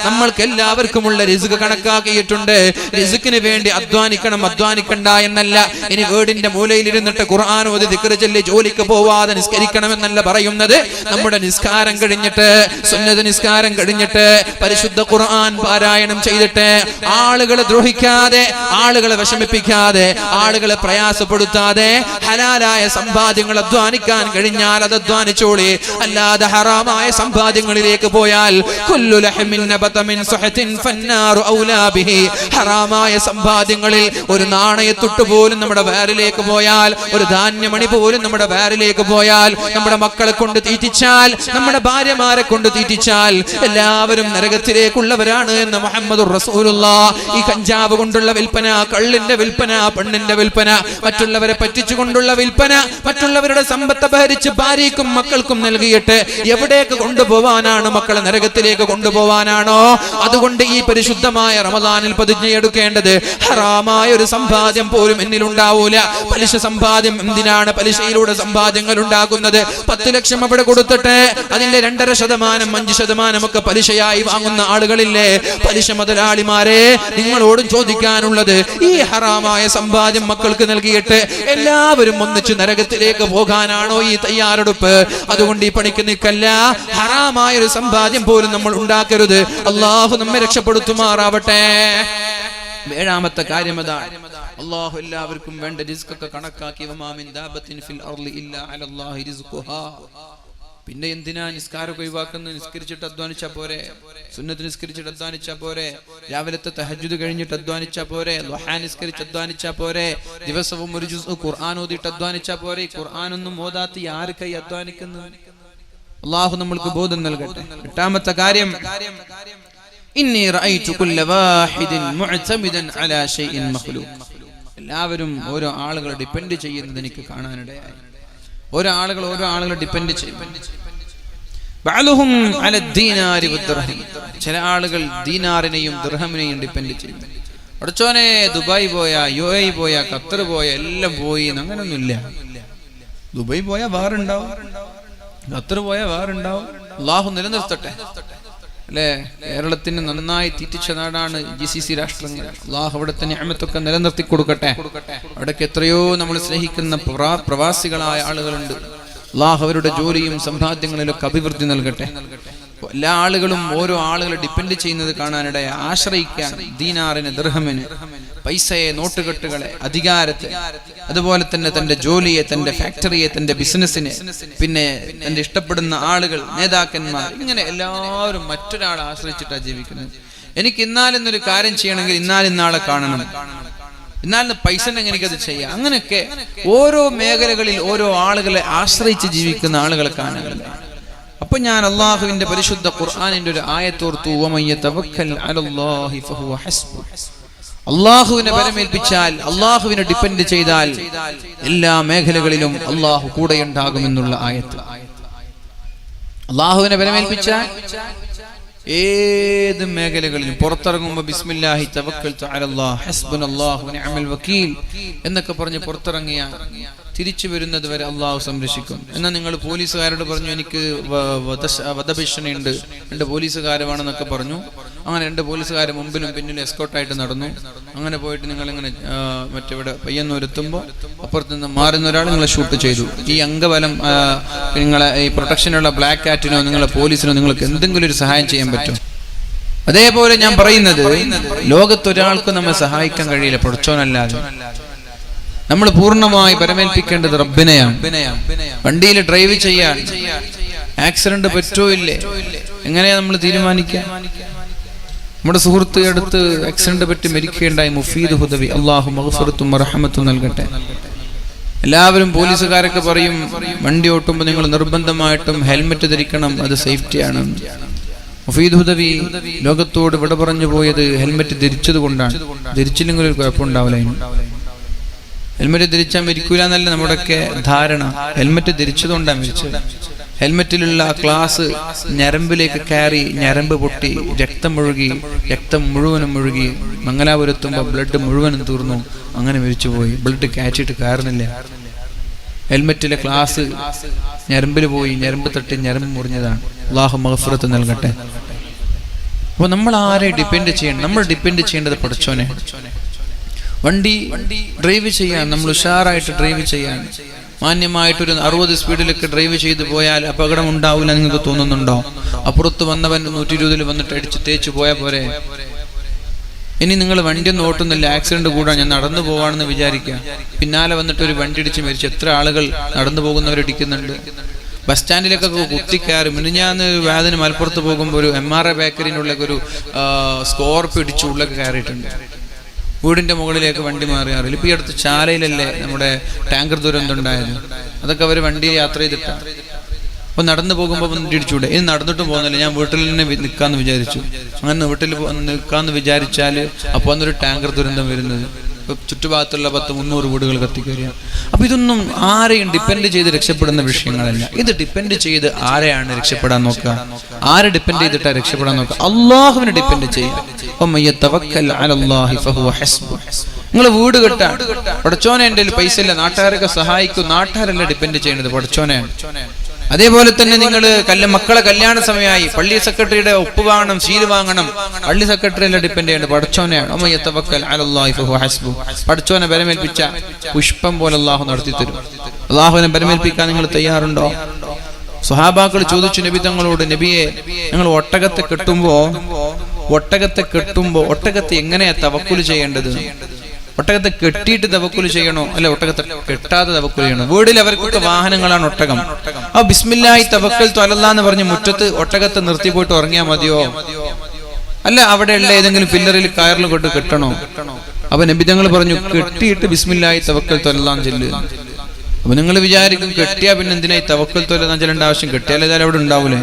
നമ്മൾക്ക് എല്ലാവർക്കുമുള്ള റിസ്ക് കണക്കാക്കിയിട്ടുണ്ട്. റിസ്കിന് വേണ്ടി അധ്വാനിക്കണം, അധ്വാനിക്കണ്ട എന്നല്ല. ഇനി വീടിന്റെ മൂലയിൽ ഇരുന്നിട്ട് ഖുർആൻ ഓതി ദിക്ർ ചൊല്ലി ജോലിക്ക് പോവാതെ നിസ്കരിക്കണമെന്നല്ല പറയുന്നത്. നമ്മുടെ നിസ്കാരം കഴിഞ്ഞിട്ട്, സുന്നത്ത് നിസ്കാരം കഴിഞ്ഞിട്ട് പരിശുദ്ധ ഖുർആൻ പാരായണം ചെയ്തിട്ട് ആളുകളെ ദ്രോഹിക്കാതെ, ആളുകളെ വിഷമിപ്പിക്കാതെ, ആളുകളെ പ്രയാസപ്പെടുത്താതെ ഹലാലായ സമ്പാദ്യങ്ങൾ അധ്വാനിക്കാൻ കഴിഞ്ഞാൽ അത് അധ്വാനിച്ചോളി. അല്ലാതെ ഹറാമായ സമ്പാദ്യങ്ങളിലേക്ക് പോയാൽ കുല്ലു ലഹ്മിൻ നബത മിൻ സുഹതിൻ ഫന്നാറു ഔലാ ബിഹി, ഹറാമായ സമ്പാദ്യങ്ങളിൽ ഒരു നാണയത്തൊട്ട് പോലും നമ്മുടെ വയറിലേക്ക് പോയാൽ, ഒരു ധാന്യമണി പോലും നമ്മുടെ വയറിലേക്ക് പോയാൽ, നമ്മുടെ മക്കളെ കൊണ്ട് തീറ്റിച്ചാൽ, നമ്മുടെ ഭാര്യമാരെ കൊണ്ട് തീറ്റിച്ചാൽ എല്ലാവരും നരകത്തിലേക്കുള്ളവരാണ് എന്ന് മുഹമ്മദുർ റസൂലുള്ളാഹ്. ഈ കഞ്ചാവ് കൊണ്ടുള്ള വിൽപ്പന, കള്ളിന്റെ വിൽപ്പന, പെണ്ണിന്റെ വിൽപ്പന, മറ്റുള്ളവരെ പറ്റിച്ചുകൊണ്ടുള്ള വിൽപ്പന, മറ്റുള്ളവരുടെ സമ്പത്ത് അപഹരിച്ച് ഭാര്യയ്ക്കും മക്കൾക്കും നൽകിയിട്ട് എവിടേക്ക് കൊണ്ടുപോവാനാണ്? മക്കളെ നരകത്തിലേക്ക് കൊണ്ടുപോവാനാണോ? അതുകൊണ്ട് ഈ പരിശുദ്ധമായ റമദാനിൽ പ്രതിജ്ഞയെടുക്കേണ്ടത്, ഹറാമായ ഒരു സമ്പാദ്യം പോലും എന്നിൽ ഉണ്ടാവൂല. പലിശ സമ്പാദ്യം എന്തിനാണ് പലിശയിലൂടെ സമ്പാദ്യങ്ങൾ ഉണ്ടാക്കുന്നത്? 10 ലക്ഷം അവിടെ കൊടുത്തിട്ട് അതിന്റെ 2.5%, 5% ഒക്കെ പലിശയായി വാങ്ങുന്ന ആളുകളില്ലേ? പലിശ മുതലാളിമാരെ, നിങ്ങളോടും ചോദിക്കാനുള്ളത്, ഈ ഹറാമായ സമ്പാദ്യം മക്കൾക്ക് നൽകിയിട്ട് എല്ലാവരും ഒന്നിച്ച് നരകത്തിലേക്ക് പോകാനാണോ ഈ തയ്യാറെടുപ്പ്? അതുകൊണ്ട് ഈ പണിക്ക് നിൽക്കല്ല. ഹറാമായ ഒരു സമ്പാദ്യം പോലും നമ്മൾ ഉണ്ടാക്കരുത്. അല്ലാഹു നമ്മെ രക്ഷപ്പെടുത്തുമാറാവട്ടെ. ഏഴാമത്തെ കാര്യം അതാണ്, അല്ലാഹു എല്ലാവർക്കും വേണ്ട റിസ്ക് ഒക്കെ കണക്കാക്കി. വമാ മിൻ ദാബത്തിൻ ഫിൽ അർളി ഇല്ലാ അലല്ലാഹി റിസ്ഖുഹാ. പിന്നെ എന്തിനാ നിസ്കാരം ഒഴിവാക്കുന്നത്? നിസ്കരിച്ചിട്ട് അധ്വാനിച്ചാ പോരെ? സുന്നത്ത് നിസ്കരിച്ചിട്ട് അധ്വാനിച്ചാ പോരെ? രാവിലത്തെ തഹജ്ജുദ് കഴിഞ്ഞിട്ട് അധ്വാനിച്ചാ പോരെ? ദുഹാ നിസ്കരിച്ച് അധ്വാനിച്ചാ പോരെ? ദിവസവും ഒരു ജുസ് ഖുർആൻ ഓതിയിട്ട് അധ്വാനിച്ചാ പോരെ? ഖുർആനൊന്നും ഓതാത്ത ആര് കൈ അധ്വാനിക്കുന്നു? അല്ലാഹു നമ്മൾക്ക് ബോധം നൽകട്ടെ. എട്ടാമത്തെ കാര്യം, ഇന്നി റഅയ്തു കുല്ല വാഹിദിൻ മുഅ്തമിദൻ അലാ ശൈഇൻ മഖ്ലൂഖ്. എല്ലാവരും ഓരോ ആളുകളെ ഡിപ്പെൻഡ് ചെയ്യുന്നത് എനിക്ക് കാണാനിടയായി. ഓരോ ആളുകളെ ഡിപ്പെൻഡ് ചെയ്യും. ചില ആളുകൾ ദീനാറിനെയും ദിർഹമിനെയും ഡിപ്പെൻഡ് ചെയ്യും. പടച്ചോനെ ദുബായ് പോയാ, UAE പോയാ, ഖത്തർ പോയാ എല്ലാം പോയി. അങ്ങനൊന്നുമില്ല. ദുബായ് പോയാൽ വേറുണ്ടാവും, ഖത്തർ പോയാൽ വേറുണ്ടാവും. അള്ളാഹു നിലനിർത്തട്ടെ അല്ലേ. കേരളത്തിന് നന്നായി തീറ്റിച്ച നാടാണ് GCC രാഷ്ട്രങ്ങൾ. അള്ളാഹു അവിടുത്തെ നിഅമത്തൊക്കെ നിലനിർത്തി കൊടുക്കട്ടെ. അവിടേക്ക് എത്രയോ നമ്മൾ സ്നേഹിക്കുന്ന പ്രവാസികളായ ആളുകളുണ്ട്. അള്ളാഹു അവരുടെ ജോലിയും സമ്പാദ്യങ്ങളിലൊക്കെ അഭിവൃദ്ധി നൽകട്ടെ. എല്ലാ ആളുകളും ഓരോ ആളുകളെ ഡിപ്പെൻഡ് ചെയ്യുന്നത് കാണാനിടയെ. ആശ്രയിക്കാൻ ദീനാറിന്, ദിർഹമിന്, പൈസയെ, നോട്ടുകെട്ടുകളെ, അധികാരത്തെ, അതുപോലെ തന്നെ തന്റെ ജോലിയെ, തന്റെ ഫാക്ടറിയെ, തന്റെ ബിസിനസ്സിനെ, പിന്നെ തന്റെ ഇഷ്ടപ്പെടുന്ന ആളുകൾ, നേതാക്കന്മാർ, ഇങ്ങനെ എല്ലാവരും മറ്റൊരാളെ ആശ്രയിച്ചിട്ടാണ് ജീവിക്കുന്നത്. എനിക്ക് ഇന്നാലെന്നൊരു കാര്യം ചെയ്യണമെങ്കിൽ ഇന്നാളെ കാണണം, ഇന്നാലിന് പൈസ ഉണ്ടെങ്കിൽ എനിക്കത് ചെയ്യാം. അങ്ങനെയൊക്കെ ഓരോ മേഖലകളിൽ ഓരോ ആളുകളെ ആശ്രയിച്ച് ജീവിക്കുന്ന ആളുകളെ കാണുന്നില്ല. അപ്പൊ ഞാൻ അള്ളാഹുവിന്റെ പരിശുദ്ധ ഖുർആനിന്റെ ഒരു ആയത്തോർത്തു, അള്ളാഹുവിനെ പരമേൽപ്പിച്ചാൽ, അള്ളാഹുവിനെ ഡിപ്പെൻഡ് ചെയ്താൽ എല്ലാ മേഖലകളിലും അള്ളാഹു കൂടെയുണ്ടാകുമെന്നുള്ള ആയത്ത്. അള്ളാഹുവിനെ പരമേൽപ്പിച്ചാൽ ഏത് മേഖലകളിലും പുറത്തിറങ്ങുമ്പോൾ ബിസ്മില്ലാഹി തവക്കൽതു അലല്ലാഹ് ഹസ്ബുനല്ലാഹു വനിഅമൽ വകീൽ എന്നൊക്കെ പറഞ്ഞ് പുറത്തിറങ്ങിയ തിരിച്ചു വരുന്നത് വരെ അള്ളാഹു സംരക്ഷിക്കും. എന്നാൽ നിങ്ങൾ പോലീസുകാരോട് പറഞ്ഞു എനിക്ക് വധഭീഷണിയുണ്ട്, 2 പോലീസുകാർ വേണമെന്നൊക്കെ പറഞ്ഞു. അങ്ങനെ 2 പോലീസുകാർ മുമ്പിലും പിന്നിലും എസ്കോർട്ടായിട്ട് നടന്നു. അങ്ങനെ പോയിട്ട് നിങ്ങളിങ്ങനെ മറ്റിവിടെ പയ്യന്നൂരെത്തുമ്പോൾ അപ്പുറത്ത് നിന്ന് മാറുന്ന ഒരാൾ നിങ്ങളെ ഷൂട്ട് ചെയ്തു. ഈ അംഗബലം നിങ്ങളെ ഈ പ്രൊട്ടക്ഷനുള്ള ബ്ലാക്ക് കാറ്റിനോ നിങ്ങളെ പോലീസിനോ നിങ്ങൾക്ക് എന്തെങ്കിലും ഒരു സഹായം ചെയ്യാൻ പറ്റും. അതേപോലെ ഞാൻ പറയുന്നത്, ലോകത്തൊരാൾക്കും നമ്മെ സഹായിക്കാൻ കഴിയില്ല പടച്ചോനല്ലാതെ. നമ്മൾ പൂർണ്ണമായി പരമേൽപ്പിക്കേണ്ടത് റബ്ബിനെയാണ്. വണ്ടിയിൽ ഡ്രൈവ് ചെയ്യാൻ ആക്സിഡന്റ് പറ്റോ ഇല്ലേ, എങ്ങനെയാ നമ്മൾ തീരുമാനിക്കുക? നമ്മുടെ സുഹൃത്ത് അടുത്ത് ആക്സിഡന്റ് പറ്റി മരിക്കുകയുണ്ടായി, മുഫീദ് ഹുദവി, അല്ലാഹു മഗ്ഫിറത്തും റഹ്മത്തും നൽകട്ടെ. എല്ലാവരും പോലീസുകാരൊക്കെ പറയും വണ്ടി ഓട്ടുമ്പോൾ നിങ്ങൾ നിർബന്ധമായിട്ടും ഹെൽമെറ്റ് ധരിക്കണം, അത് സേഫ്റ്റിയാണ്. മുഫീദ് ഹുദവി ലോകത്തോട് വിട പറഞ്ഞു പോയത് ഹെൽമെറ്റ് ധരിച്ചത് കൊണ്ടാണ്. ധരിച്ചില്ലെങ്കിൽ ഒരു കുഴപ്പമുണ്ടാവില്ല. ഹെൽമെറ്റ് ധരിച്ചാൽ മരിക്കൂല എന്നല്ല നമ്മുടെയൊക്കെ ധാരണ. ഹെൽമെറ്റ് ധരിച്ചതുകൊണ്ടാണ് മരിച്ചത്. ഹെൽമെറ്റിലുള്ള ഗ്ലാസ് ഞരമ്പിലേക്ക് കയറി, ഞരമ്പ് പൊട്ടി, രക്തം മുഴുവനും മുഴുകി. മംഗലാപുരത്തുമ്പോൾ ബ്ലഡ് മുഴുവനും തീർന്നു. അങ്ങനെ മരിച്ചുപോയി. ബ്ലഡ് കയറ്റിയിട്ട് കയറുന്നില്ല. ഹെൽമെറ്റിലെ ഗ്ലാസ് ഞരമ്പിൽ പോയി, ഞരമ്പ് തട്ടി ഞരമ്പ് മുറിഞ്ഞതാണ്. അല്ലാഹു മഗ്ഫിറത്ത് നൽകട്ടെ. അപ്പോൾ നമ്മൾ ആരെ ഡിപ്പെൻഡ് ചെയ്യണം? നമ്മൾ ഡിപ്പെൻഡ് ചെയ്യേണ്ടത് പടച്ചോനെ. വണ്ടി ഡ്രൈവ് ചെയ്യാൻ നമ്മൾ ഉഷാറായിട്ട് ഡ്രൈവ് ചെയ്യാൻ, മാന്യമായിട്ടൊരു 60 സ്പീഡിലൊക്കെ ഡ്രൈവ് ചെയ്തു പോയാൽ അപകടം ഉണ്ടാവില്ല നിങ്ങൾക്ക് തോന്നുന്നുണ്ടോ? അപ്പുറത്ത് വന്നവൻ 120 വന്നിട്ട് അടിച്ച് തേച്ച് പോയാൽ പോരെ? ഇനി നിങ്ങൾ വണ്ടിയൊന്നും ഓട്ടുന്നില്ല, ആക്സിഡന്റ് കൂടാൻ ഞാൻ നടന്നു പോവാണെന്ന് വിചാരിക്കുക. പിന്നാലെ വന്നിട്ട് ഒരു വണ്ടി ഇടിച്ച് മരിച്ചു. എത്ര ആളുകൾ നടന്നു പോകുന്നവരിടിക്കുന്നുണ്ട്. ബസ് സ്റ്റാൻഡിലേക്കൊക്കെ കുത്തിക്കയറി. മിനിഞ്ഞാന്ന് വേദന മലപ്പുറത്ത് പോകുമ്പോൾ ഒരു MRA ബേക്കറിനുള്ളിലേക്ക് ഒരു സ്കോർപ്പിയോ ഇടിച്ച് ഉള്ളിലേക്ക് കയറിയിട്ടുണ്ട്. വീടിന്റെ മുകളിലേക്ക് വണ്ടി മാറിയാറില്ല. ഇപ്പൊ ഈ അടുത്ത് ചാലയിലല്ലേ നമ്മുടെ ടാങ്കർ ദുരന്തം ഉണ്ടായത്. അതൊക്കെ അവർ വണ്ടി യാത്ര ചെയ്തിട്ടാണ്. അപ്പൊ നടന്നു പോകുമ്പോൾ വണ്ടി ഇടിച്ചൂടെ? ഇനി നടന്നിട്ടും പോകുന്നില്ല, ഞാൻ വീട്ടിൽ തന്നെ നിൽക്കാന്ന് വിചാരിച്ചു. അങ്ങനെ വീട്ടിൽ നിൽക്കാന്ന് വിചാരിച്ചാൽ അപ്പോൾ അന്നൊരു ടാങ്കർ ദുരന്തം വരുന്നത്. ഇപ്പൊ ചുറ്റുഭാഗത്തുള്ള 100-300 വീടുകൾ കത്തിക്കയറിയാണ്. അപ്പൊ ഇതൊന്നും ആരെയും ഡിപ്പെൻഡ് ചെയ്ത് രക്ഷപ്പെടുന്ന വിഷയങ്ങളല്ല. ഇത് ഡിപ്പെൻഡ് ചെയ്ത് ആരെയാണ് രക്ഷപ്പെടാൻ നോക്കുക? ആരെ ഡിപ്പെൻഡ് ചെയ്തിട്ടാണ് രക്ഷപ്പെടാൻ നോക്കുക? അള്ളാഹുവിനെ ഡിപ്പെൻഡ് ചെയ്യുക. നിങ്ങൾ വീട് കെട്ടാൻ പടച്ചോനെ, എൻ്റെ പൈസ ഇല്ല, നാട്ടുകാരൊക്കെ സഹായിക്കും, നാട്ടുകാരല്ല ഡിപ്പെൻഡ് ചെയ്യുന്നത്, പടച്ചോനെയാണ്. അതേപോലെ തന്നെ നിങ്ങൾ മക്കളെ കല്യാണ സമയമായി, പള്ളി സെക്രട്ടറിയുടെ ഒപ്പ് വാങ്ങണം, സീല് വാങ്ങണം, പള്ളി സെക്രട്ടറി എല്ലാം ഡിപ്പെൻഡ് ചെയ്യേണ്ടത് പടച്ചോനെയാണ്. പടച്ചോനെ ബലമേൽപ്പിച്ച പുഷ്പം പോലെ അള്ളാഹു നടത്തി തരും. അള്ളാഹുവിനെ ബലമേൽപ്പിക്കാൻ നിങ്ങൾ തയ്യാറുണ്ടോ? സ്വഹാബാക്കൾ ചോദിച്ചു നബി തങ്ങളോട്, നബിയെ ഞങ്ങൾ ഒട്ടകത്തെ കെട്ടുമ്പോ ഒട്ടകത്തെ എങ്ങനെയാ തവക്കുൽ ചെയ്യേണ്ടത്? ഒട്ടകത്തെ കെട്ടിയിട്ട് തവക്കുൽ ചെയ്യണോ, അല്ല ഒട്ടകത്തെ കെട്ടാതെ തവക്കുൽ ചെയ്യണോ? വീടിൽ അവർക്കൊക്കെ വാഹനങ്ങളാണ് ഒട്ടകം. ആ ബിസ്മില്ലാഹി തവക്കൽതു അലല്ലാഹ് എന്ന് പറഞ്ഞ് മുറ്റത്ത് ഒട്ടകത്തെ നിർത്തി പോയിട്ട് ഉറങ്ങിയാൽ മതിയോ? അല്ല അവിടെയുള്ള ഏതെങ്കിലും പില്ലറിൽ കയറിൽ കൊണ്ട് കെട്ടണോ? അപ്പൊ നബി തങ്ങൾ പറഞ്ഞു കെട്ടിയിട്ട് ബിസ്മില്ലാഹി തവക്കൽതു അലല്ലാഹ് ചൊല്ല്. അപ്പൊ നിങ്ങൾ വിചാരിക്കും കെട്ടിയാ പിന്നെ എന്തിനായി തവക്കൽതു അലല്ലാഹ് ചൊല്ലേണ്ട ആവശ്യം? കെട്ടിയാൽ ഏതായാലും അവിടെ ഉണ്ടാവൂലേ?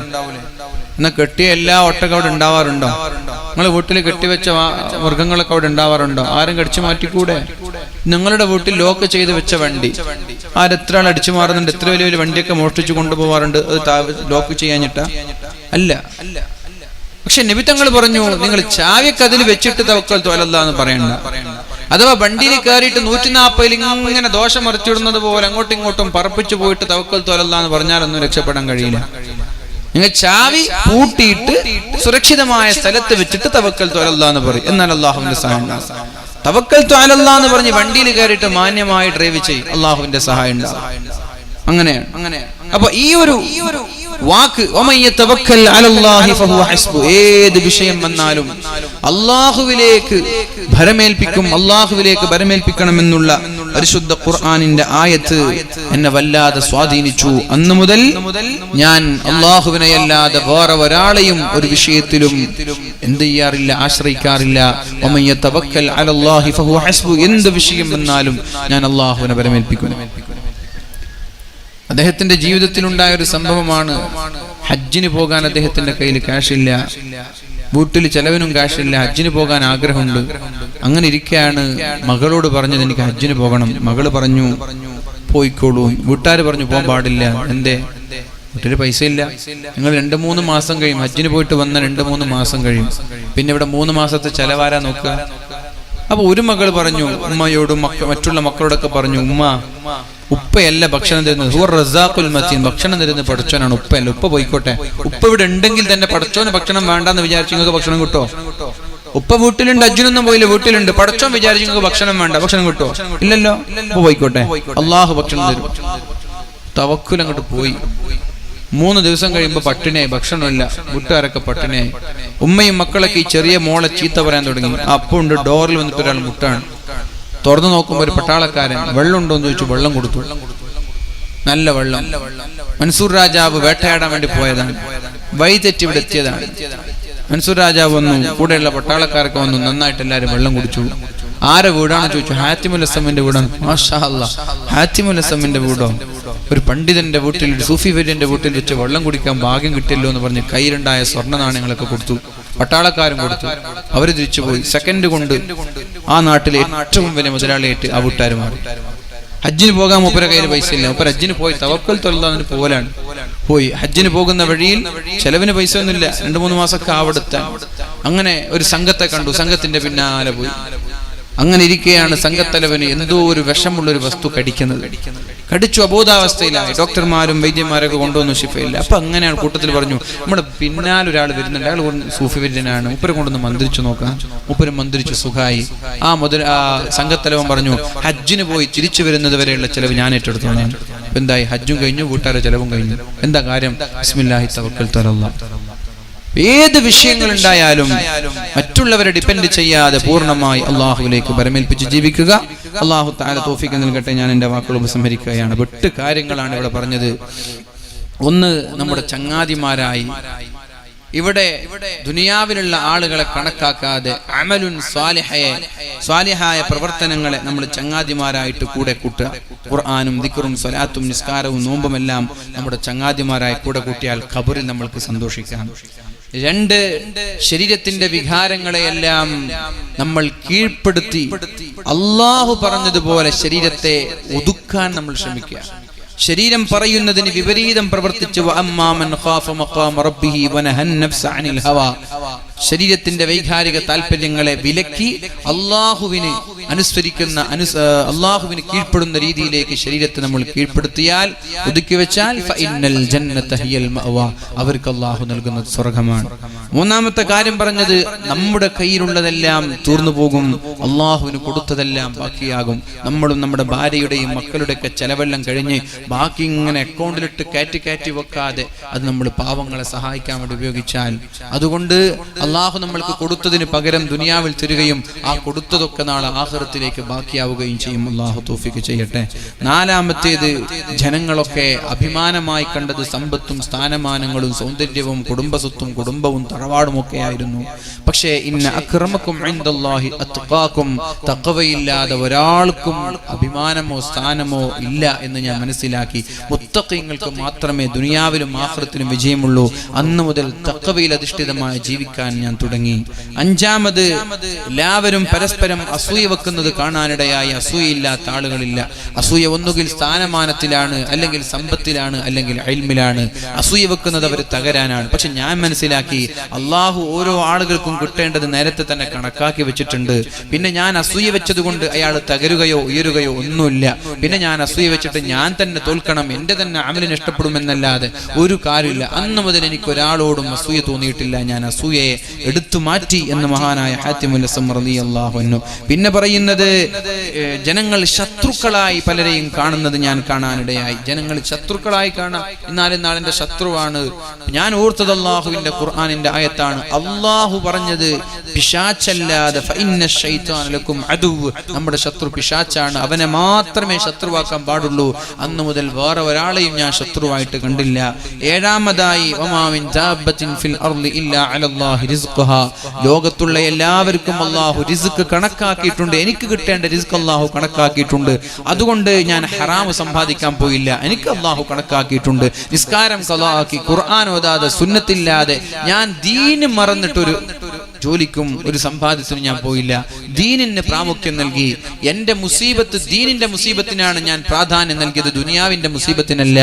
എന്നാ കെട്ടിയ എല്ലാ ഒട്ടകം അവിടെ ഉണ്ടാവാറുണ്ടോ? നിങ്ങൾ വീട്ടിൽ കെട്ടിവെച്ച മൃഗങ്ങളൊക്കെ അവിടെ ഉണ്ടാവാറുണ്ടോ? ആരും കടിച്ചു മാറ്റിക്കൂടെ? നിങ്ങളുടെ വീട്ടിൽ ലോക്ക് ചെയ്ത് വെച്ച വണ്ടി ആരെത്ര ആൾ അടിച്ചു മാറുന്നുണ്ട്, എത്ര വലിയ വലിയ വണ്ടിയൊക്കെ മോഷ്ടിച്ചു കൊണ്ടുപോകാറുണ്ട്, അത് ലോക്ക് ചെയ്യാഞ്ഞിട്ടാ അല്ല. പക്ഷെ നബി തങ്ങൾ പറഞ്ഞു, നിങ്ങൾ ചാവിയൊക്കെ അതിൽ വെച്ചിട്ട് തവക്കൽതു അലല്ലാഹ് പറയണ്ട. അഥവാ വണ്ടിയിൽ കയറിയിട്ട് 140 ഇങ്ങനെ ദോഷം മറിച്ചിടുന്നത് പോലെ അങ്ങോട്ടും ഇങ്ങോട്ടും പറപ്പിച്ചു പോയിട്ട് തവക്കൽതു അലല്ലാഹ് പറഞ്ഞാലൊന്നും രക്ഷപ്പെടാൻ കഴിയില്ല. നിങ്ങൾ ചാവി പൂട്ടിയിട്ട് സുരക്ഷിതമായ സ്ഥലത്ത് വെച്ചിട്ട് തവക്കൽതു അലല്ലാഹ് പറയും, എന്നാൽ അള്ളാഹുവിന്റെ സഹായം ഉണ്ടാകും. തവക്കൽതു അലല്ലാഹ് എന്ന് പറഞ്ഞ് വണ്ടിയിൽ കയറിയിട്ട് മാന്യമായി ഡ്രൈവ് ചെയ്യും, അള്ളാഹുവിന്റെ സഹായം ഉണ്ടാകും. അങ്ങനെയാണ്. അപ്പൊ ഈ ഒരു വാക്ക് ഏത് വിഷയം വന്നാലും അള്ളാഹുവിലേക്ക് ഭരമേൽപ്പിക്കണമെന്നുള്ള പരിശുദ്ധ ഖുർആനിന്റെ ആയത്ത് എന്നെ വല്ലാതെ സ്വാധീനിച്ചു. അന്നു മുതൽ ഞാൻ അള്ളാഹുവിനെയല്ലാതെ വേറെ ഒരാളെയും ഒരു വിഷയത്തിലും എന്ത് ചെയ്യാറില്ല, ആശ്രയിക്കാറില്ല. എന്ത് വിഷയം വന്നാലും ഞാൻ അള്ളാഹുവിനെ ഭരമേൽപ്പിക്കുന്നു. അദ്ദേഹത്തിന്റെ ജീവിതത്തിലുണ്ടായ ഒരു സംഭവമാണ്. ഹജ്ജിന് പോകാൻ അദ്ദേഹത്തിന്റെ കയ്യിൽ ക്യാഷില്ല, വീട്ടിൽ ചെലവിനും ക്യാഷില്ല, ഹജ്ജിന് പോകാൻ ആഗ്രഹമുണ്ട്. അങ്ങനെ ഇരിക്കെയാണ് മകളോട് പറഞ്ഞത്, എനിക്ക് ഹജ്ജിന് പോകണം. മകള് പറഞ്ഞു പോയിക്കോളൂ. വീട്ടുകാര് പറഞ്ഞു പോകാൻ പാടില്ല. എന്തേ? വീട്ടില് പൈസ ഇല്ല. നിങ്ങൾ 2-3 മാസം കഴിയും, ഹജ്ജിന് പോയിട്ട് വന്ന 2-3 മാസം കഴിയും, പിന്നെ ഇവിടെ 3 മാസത്തെ ചെലവാരാ നോക്കുക. അപ്പൊ ഒരു മകൾ പറഞ്ഞു ഉമ്മയോടും മറ്റുള്ള മക്കളോടൊക്കെ പറഞ്ഞു, ഉമ്മ ഉപ്പയല്ല ഭക്ഷണം തരുന്നത്, ഭക്ഷണം തരുന്നത് പടച്ചോനാണ്, ഉപ്പയല്ല. ഉപ്പ പോയിക്കോട്ടെ, ഉപ്പ ഇവിടെ ഉണ്ടെങ്കിൽ തന്നെ പടച്ചോന് ഭക്ഷണം വേണ്ടെന്ന് വിചാരിച്ചു നിങ്ങൾക്ക് ഭക്ഷണം കിട്ടോ? ഉപ്പ വീട്ടിലുണ്ട്, ഹജ്ജിനൊന്നും പോയില്ല, വീട്ടിലുണ്ട്, പടച്ചോൻ വിചാരിച്ചു നിങ്ങൾക്ക് ഭക്ഷണം വേണ്ട, ഭക്ഷണം കിട്ടോ? ഇല്ലല്ലോ. ഉപ്പ പോയിക്കോട്ടെ, അള്ളാഹു ഭക്ഷണം തരും. തവക്കുൽ അങ്ങോട്ട് പോയി. 3 ദിവസം കഴിയുമ്പോൾ പട്ടിണിയായി, ഭക്ഷണമില്ല, വീട്ടുകാരൊക്കെ പട്ടിണിയായി. ഉമ്മയും മക്കളൊക്കെ ഈ ചെറിയ മോളെ ചീത്ത പറയാൻ തുടങ്ങി. അപ്പോൾ ഉണ്ട് ഡോറിൽ വന്നിട്ട് ഒരാൾ മുട്ടാണ്. തുറന്നു നോക്കുമ്പോൾ ഒരു പട്ടാളക്കാരൻ വെള്ളം ഉണ്ടോ എന്ന് ചോദിച്ചു. വെള്ളം കൊടുത്തു, നല്ല വെള്ളം. മൻസൂർ രാജാവ് വേട്ടയാടാൻ വേണ്ടി പോയതാണ്, വഴി തെറ്റി ഇവിടെ എത്തിയതാണ്. മൻസൂർ രാജാവ് വന്നു, കൂടെയുള്ള പട്ടാളക്കാരൊക്കെ വന്നു, നന്നായിട്ട് എല്ലാവരും വെള്ളം കുടിച്ചു. ആരെ വീടാണ് ചോദിച്ചു. ഹാത്തിമുൽ അസ്സമിന്റെ വീടാണ്. മാഷാ അല്ലാഹ്, ഹാത്തിമുൽ അസ്സമിന്റെ വീടോ? ഒരു പണ്ഡിതന്റെ വീട്ടിൽ, ഒരു സൂഫി വര്യന്റെ വീട്ടിൽ വെച്ച് വെള്ളം കുടിക്കാൻ ഭാഗ്യം കിട്ടില്ലോ എന്ന് പറഞ്ഞ് കയ്യിലുണ്ടായ സ്വർണ്ണ നാണയങ്ങളൊക്കെ കൊടുത്തു. പട്ടാളക്കാരും കൊടുത്തു. അവര് തിരിച്ചുപോയി. സെക്കൻഡ് കൊണ്ട് ആ നാട്ടിലെ ഏറ്റവും വലിയ മുതലാളിയായിട്ട് ആ വീട്ടുകാർ മാറി. ഹജ്ജിന് പോകാൻ മൂപ്പര കയ്യിൽ പൈസ ഇല്ല. മൂപ്പര ഹജ്ജിന് പോയി തവക്കൽതു അലല്ലാഹ് പോലാണ് പോയി. ഹജ്ജിന് പോകുന്ന വഴിയിൽ ചെലവിന് പൈസ ഒന്നുമില്ല, 2-3 മാസമൊക്കെ ആവടുത്താൻ. അങ്ങനെ ഒരു സംഘത്തെ കണ്ടു, സംഘത്തിന്റെ പിന്നാലെ പോയി. അങ്ങനെ ഇരിക്കുകയാണ് സംഘത്തലവന് എന്തോ ഒരു വിഷമുള്ളൊരു വസ്തു കടിച്ചു. അബോധാവസ്ഥയിലായി. ഡോക്ടർമാരും വൈദ്യന്മാരൊക്കെ കൊണ്ടുവന്നു, ശിഫയില്ല. അപ്പൊ അങ്ങനെയാണ് കൂട്ടത്തിൽ പറഞ്ഞു, നമ്മുടെ പിന്നാലെ ഒരാൾ വരുന്നുണ്ട്, അയാൾ സൂഫി വര്യനാണ്, ഉപ്പരെ കൊണ്ടൊന്ന് മന്ത്രിച്ചു നോക്കാം. ഉപ്പര് മന്ത്രിച്ചു, സുഖായി. ആ സംഘത്തലവൻ പറഞ്ഞു, ഹജ്ജിന് പോയി തിരിച്ചു വരുന്നത് വരെയുള്ള ചെലവ് ഞാൻ ഏറ്റെടുത്തോളാം. എന്തായി? ഹജ്ജും കഴിഞ്ഞു, വീട്ടുകാരുടെ ചെലവും കഴിഞ്ഞു. എന്താ കാര്യം? ബിസ്മില്ലാഹി തവക്കൽതു അലല്ലാഹ്. ഏത് വിഷയങ്ങളുണ്ടായാലും മറ്റുള്ളവരെ ഡിപ്പെൻഡ് ചെയ്യാതെ പൂർണ്ണമായി അള്ളാഹുവിലേക്ക് പരമേൽപ്പിച്ച് ജീവിക്കുക. അള്ളാഹു തആല തൗഫീഖ് നൽകട്ടെ. ഞാൻ എൻ്റെ വാക്കുകൾ ഉപസംഹരിക്കുകയാണ്. 8 കാര്യങ്ങളാണ് ഇവിടെ പറഞ്ഞത്. ഒന്ന്, നമ്മുടെ ചങ്ങാതിമാരായി ഇവിടെ ദുനിയാവിലുള്ള ആളുകളെ കണക്കാക്കാതെ അമലുൻ സ്വാലിഹായ പ്രവർത്തനങ്ങളെ നമ്മൾ ചങ്ങാതിമാരായിട്ട് കൂടെ കൂട്ടുക. ഖുർആനും ദിക്റും സ്വലാത്തും നിസ്കാരവും നോമ്പുമെല്ലാം നമ്മുടെ ചങ്ങാതിമാരായി കൂടെ കൂട്ടിയാൽ ഖബറിൽ നമ്മൾക്ക് സന്തോഷിക്കാം. 2, ശരീരത്തിന്റെ വികാരങ്ങളെയെല്ലാം നമ്മൾ കീഴ്പ്പെടുത്തി അള്ളാഹു പറഞ്ഞതുപോലെ ശരീരത്തെ ഒതുക്കാൻ നമ്മൾ ശ്രമിക്കുക. ശരീരം പറയുന്നതിന് വിപരീതം പ്രവർത്തിച്ച് ശരീരത്തിന്റെ വൈകാരിക താല്പര്യങ്ങളെ വിലക്കി അള്ളാഹുവിന് അനുസരിക്കുന്ന അള്ളാഹുവിന് കീഴ്പ്പെടുന്ന രീതിയിലേക്ക് ശരീരത്തെ നമ്മൾ കീഴ്പ്പെടുത്തിയാൽ, ഒതുക്കി വെച്ചാൽ അവർക്ക് അള്ളാഹു നൽകുന്നത് സ്വർഗമാണ്. 3-ാമത്തെ കാര്യം പറഞ്ഞത്, നമ്മുടെ കയ്യിലുള്ളതെല്ലാം തീർന്നു പോകും, അള്ളാഹുവിന് കൊടുത്തതെല്ലാം ബാക്കിയാകും. നമ്മളും നമ്മുടെ ഭാര്യയുടെയും മക്കളുടെയൊക്കെ ചെലവെല്ലാം കഴിഞ്ഞ് ബാക്കി ഇങ്ങനെ അക്കൗണ്ടിലിട്ട് കയറ്റി വെക്കാതെ അത് നമ്മൾ പാവങ്ങളെ സഹായിക്കാൻ വേണ്ടി ഉപയോഗിച്ചാൽ, അതുകൊണ്ട് അള്ളാഹു നമ്മൾക്ക് കൊടുത്തതിന് പകരം ദുനിയാവിൽ തരികയും ആ കൊടുത്തതൊക്കെ നാളെ ആഖിറത്തിലേക്ക് ബാക്കിയാവുകയും ചെയ്യും. അള്ളാഹു തൗഫീഖ് ചെയ്യട്ടെ. 4-ാമത്തേത്, ജനങ്ങളൊക്കെ അഭിമാനമായി കണ്ടത് സമ്പത്തും സ്ഥാനമാനങ്ങളും സൗന്ദര്യവും കുടുംബസ്വത്തും കുടുംബവും തറവാടും ഒക്കെ ആയിരുന്നു. പക്ഷേ ഇന്ന അക്രമക്കും ഇൻദല്ലാഹി അത്ഖാക്കും, തഖ്വയില്ലാതെ ഒരാൾക്കും അഭിമാനമോ സ്ഥാനമോ ഇല്ല എന്ന് ഞാൻ മനസ്സിലാക്കി. മുത്തഖീങ്ങൾക്ക് മാത്രമേ ദുനിയാവിലും ആഖിറത്തിലും വിജയമുള്ളൂ. അന്ന് മുതൽ തഖ്വയിൽ അധിഷ്ഠിതമായി ജീവിക്കാൻ ഞാൻ തുടങ്ങി. അഞ്ചാമത്, എല്ലാവരും പരസ്പരം അസൂയ വെക്കുന്നത് കാണാനിടയായി. അസൂയയില്ലാത്ത ആളുകളില്ല. അസൂയ ഒന്നുകിൽ സ്ഥാനമാനത്തിലാണ്, അല്ലെങ്കിൽ സമ്പത്തിലാണ്, അല്ലെങ്കിൽ ഇൽമിലാണ്. അസൂയ വെക്കുന്നത് അവർ തകരാനാണ്. പക്ഷെ ഞാൻ മനസ്സിലാക്കി, അള്ളാഹു ഓരോ ആളുകൾക്കും കിട്ടേണ്ടത് നേരത്തെ തന്നെ കണക്കാക്കി വെച്ചിട്ടുണ്ട്. പിന്നെ ഞാൻ അസൂയ വെച്ചത് കൊണ്ട് അയാൾ തകരുകയോ ഉയരുകയോ ഒന്നുമില്ല. പിന്നെ ഞാൻ അസൂയ വെച്ചിട്ട് ഞാൻ തന്നെ തോൽക്കണം, എന്റെ തന്നെ അമലിന് ഇഷ്ടപ്പെടുമെന്നല്ലാതെ ഒരു കാര്യമില്ല. അന്ന് മുതൽ എനിക്ക് ഒരാളോടും അസൂയ തോന്നിയിട്ടില്ല. ഞാൻ അസൂയയെ എടുത്തു മാറ്റി എന്ന് മഹാനായ ഹാത്തിമുൽ അസ്സം റളിയല്ലാഹു അൻഹു. പിന്നെ പറയുന്നത്, ജനങ്ങൾ ശത്രുക്കളായി പലരെയും കാണുന്നത് ഞാൻ കാണാനിടയായി. ജനങ്ങൾ ശത്രുക്കളായി കാണാം. എന്നാലും നാളെന്റെ ശത്രുവാണ്. ഞാൻ ഓർത്തത് അള്ളാഹുവിന്റെ ഖുർആനിന്റെ ആയത്താണ്. അള്ളാഹു പറഞ്ഞത് പിശാചല്ലാതെ ഫഇന്ന ശൈത്താന ലക്കും അദുവ്, നമ്മുടെ ശത്രു പിശാച്ചാണ്, അവനെ മാത്രമേ ശത്രുവാക്കാൻ പാടുള്ളൂ. അന്ന് മുതൽ വേറെ ഒരാളെയും ഞാൻ ശത്രുവായിട്ട് കണ്ടില്ല. ഏഴാമതായി, വമാ മിൻ ദാബത്തിൻ ഫിൽ അർളി ഇല്ലാ അലല്ലാഹി റിസ്ഖുഹാ, ലോകത്തുള്ള എല്ലാവർക്കും അല്ലാഹു റിസ്ക് കണക്കാക്കിയിട്ടുണ്ട്. എനിക്ക് കിട്ടേണ്ട റിസ്ക് അല്ലാഹു കണക്കാക്കിയിട്ടുണ്ട്. അതുകൊണ്ട് ഞാൻ ഹറാമ് സമ്പാദിക്കാൻ പോയില്ല. എനിക്ക് അല്ലാഹു കണക്കാക്കിയിട്ടുണ്ട്. നിസ്കാരം ഖളാക്കി, ഖുർആൻ ഓതാതെ, സുന്നത്തില്ലാതെ ഞാൻ ദീന് മറന്നിട്ടൊരു ജോലിക്കും ഒരു സമ്പാദ്യത്തിനും ഞാൻ പോയില്ല. ദീനിന് പ്രാമുഖ്യം നൽകി. എന്റെ മുസീബത്ത് ദീനിന്റെ മുസീബത്തിനാണ് ഞാൻ പ്രാധാന്യം നൽകിയത്, ദുനിയാവിന്റെ മുസീബത്തിനല്ല.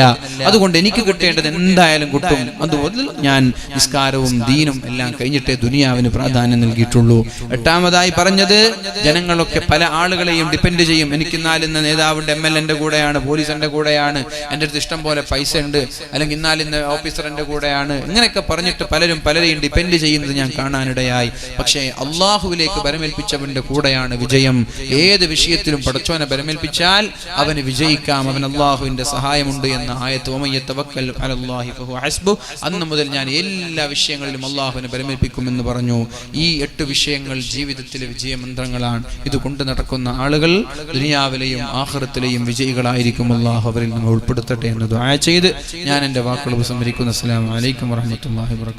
അതുകൊണ്ട് എനിക്ക് കിട്ടേണ്ടത് എന്തായാലും കിട്ടും. അതുപോലെ ഞാൻ നിസ്കാരവും ദീനും എല്ലാം കഴിഞ്ഞിട്ടേ ദുനിയാവിന് പ്രാധാന്യം നൽകിയിട്ടുള്ളൂ. എട്ടാമതായി പറഞ്ഞത്, ജനങ്ങളൊക്കെ പല ആളുകളെയും ഡിപ്പെൻഡ് ചെയ്യും. എനിക്ക് ഇന്നാലിന്ന നേതാവിന്റെ MLA കൂടെയാണ്, പോലീസിന്റെ കൂടെയാണ്, എൻ്റെ അടുത്ത് ഇഷ്ടം പോലെ പൈസ ഉണ്ട്, അല്ലെങ്കിൽ ഇന്നാലിന്ന ഓഫീസറിന്റെ കൂടെയാണ്, ഇങ്ങനെയൊക്കെ പറഞ്ഞിട്ട് പലരും പലരെയും ഡിപ്പെൻഡ് ചെയ്യുന്നത് ഞാൻ കാണാനിടയായി. പക്ഷേ അള്ളാഹുവിലേക്ക് ബരമേൽപ്പിച്ചവന്റെ കൂടെയാണ് വിജയം. ഏത് വിഷയത്തിലും പടച്ചോനെ ബരമേൽപ്പിച്ചാൽ അവന് വിജയിക്കാം, അവൻ അള്ളാഹുവിന്റെ സഹായമുണ്ട് എന്ന ആയത്ത്, വമൻ യതവക്കൽ അലല്ലാഹി ഫഹുവ ഹസ്ബു. അന്ന് മുതൽ ഞാൻ എല്ലാ വിഷയങ്ങളിലും അള്ളാഹുവിനെ ബരമേൽപ്പിക്കുമെന്ന് പറഞ്ഞു. ഈ 8 വിഷയങ്ങൾ ജീവിതത്തിലെ വിജയമന്ത്രങ്ങളാണ്. ഇത് കൊണ്ട് നടക്കുന്ന ആളുകൾ ദുനിയാവിലെയും ആഖിറത്തിലെയും വിജയികളായിരിക്കും. അള്ളാഹു അവരിൽ നിന്ന് ഉൾപ്പെടുത്തട്ടെ എന്ന് ദുആ ചെയ്ത് ഞാൻ എൻ്റെ വാക്കുകൾ ഉപസംഹരിക്കുന്നു. അസ്സലാമു അലൈക്കും വറഹ്മത്തുള്ളാഹി വബറകാതുഹു.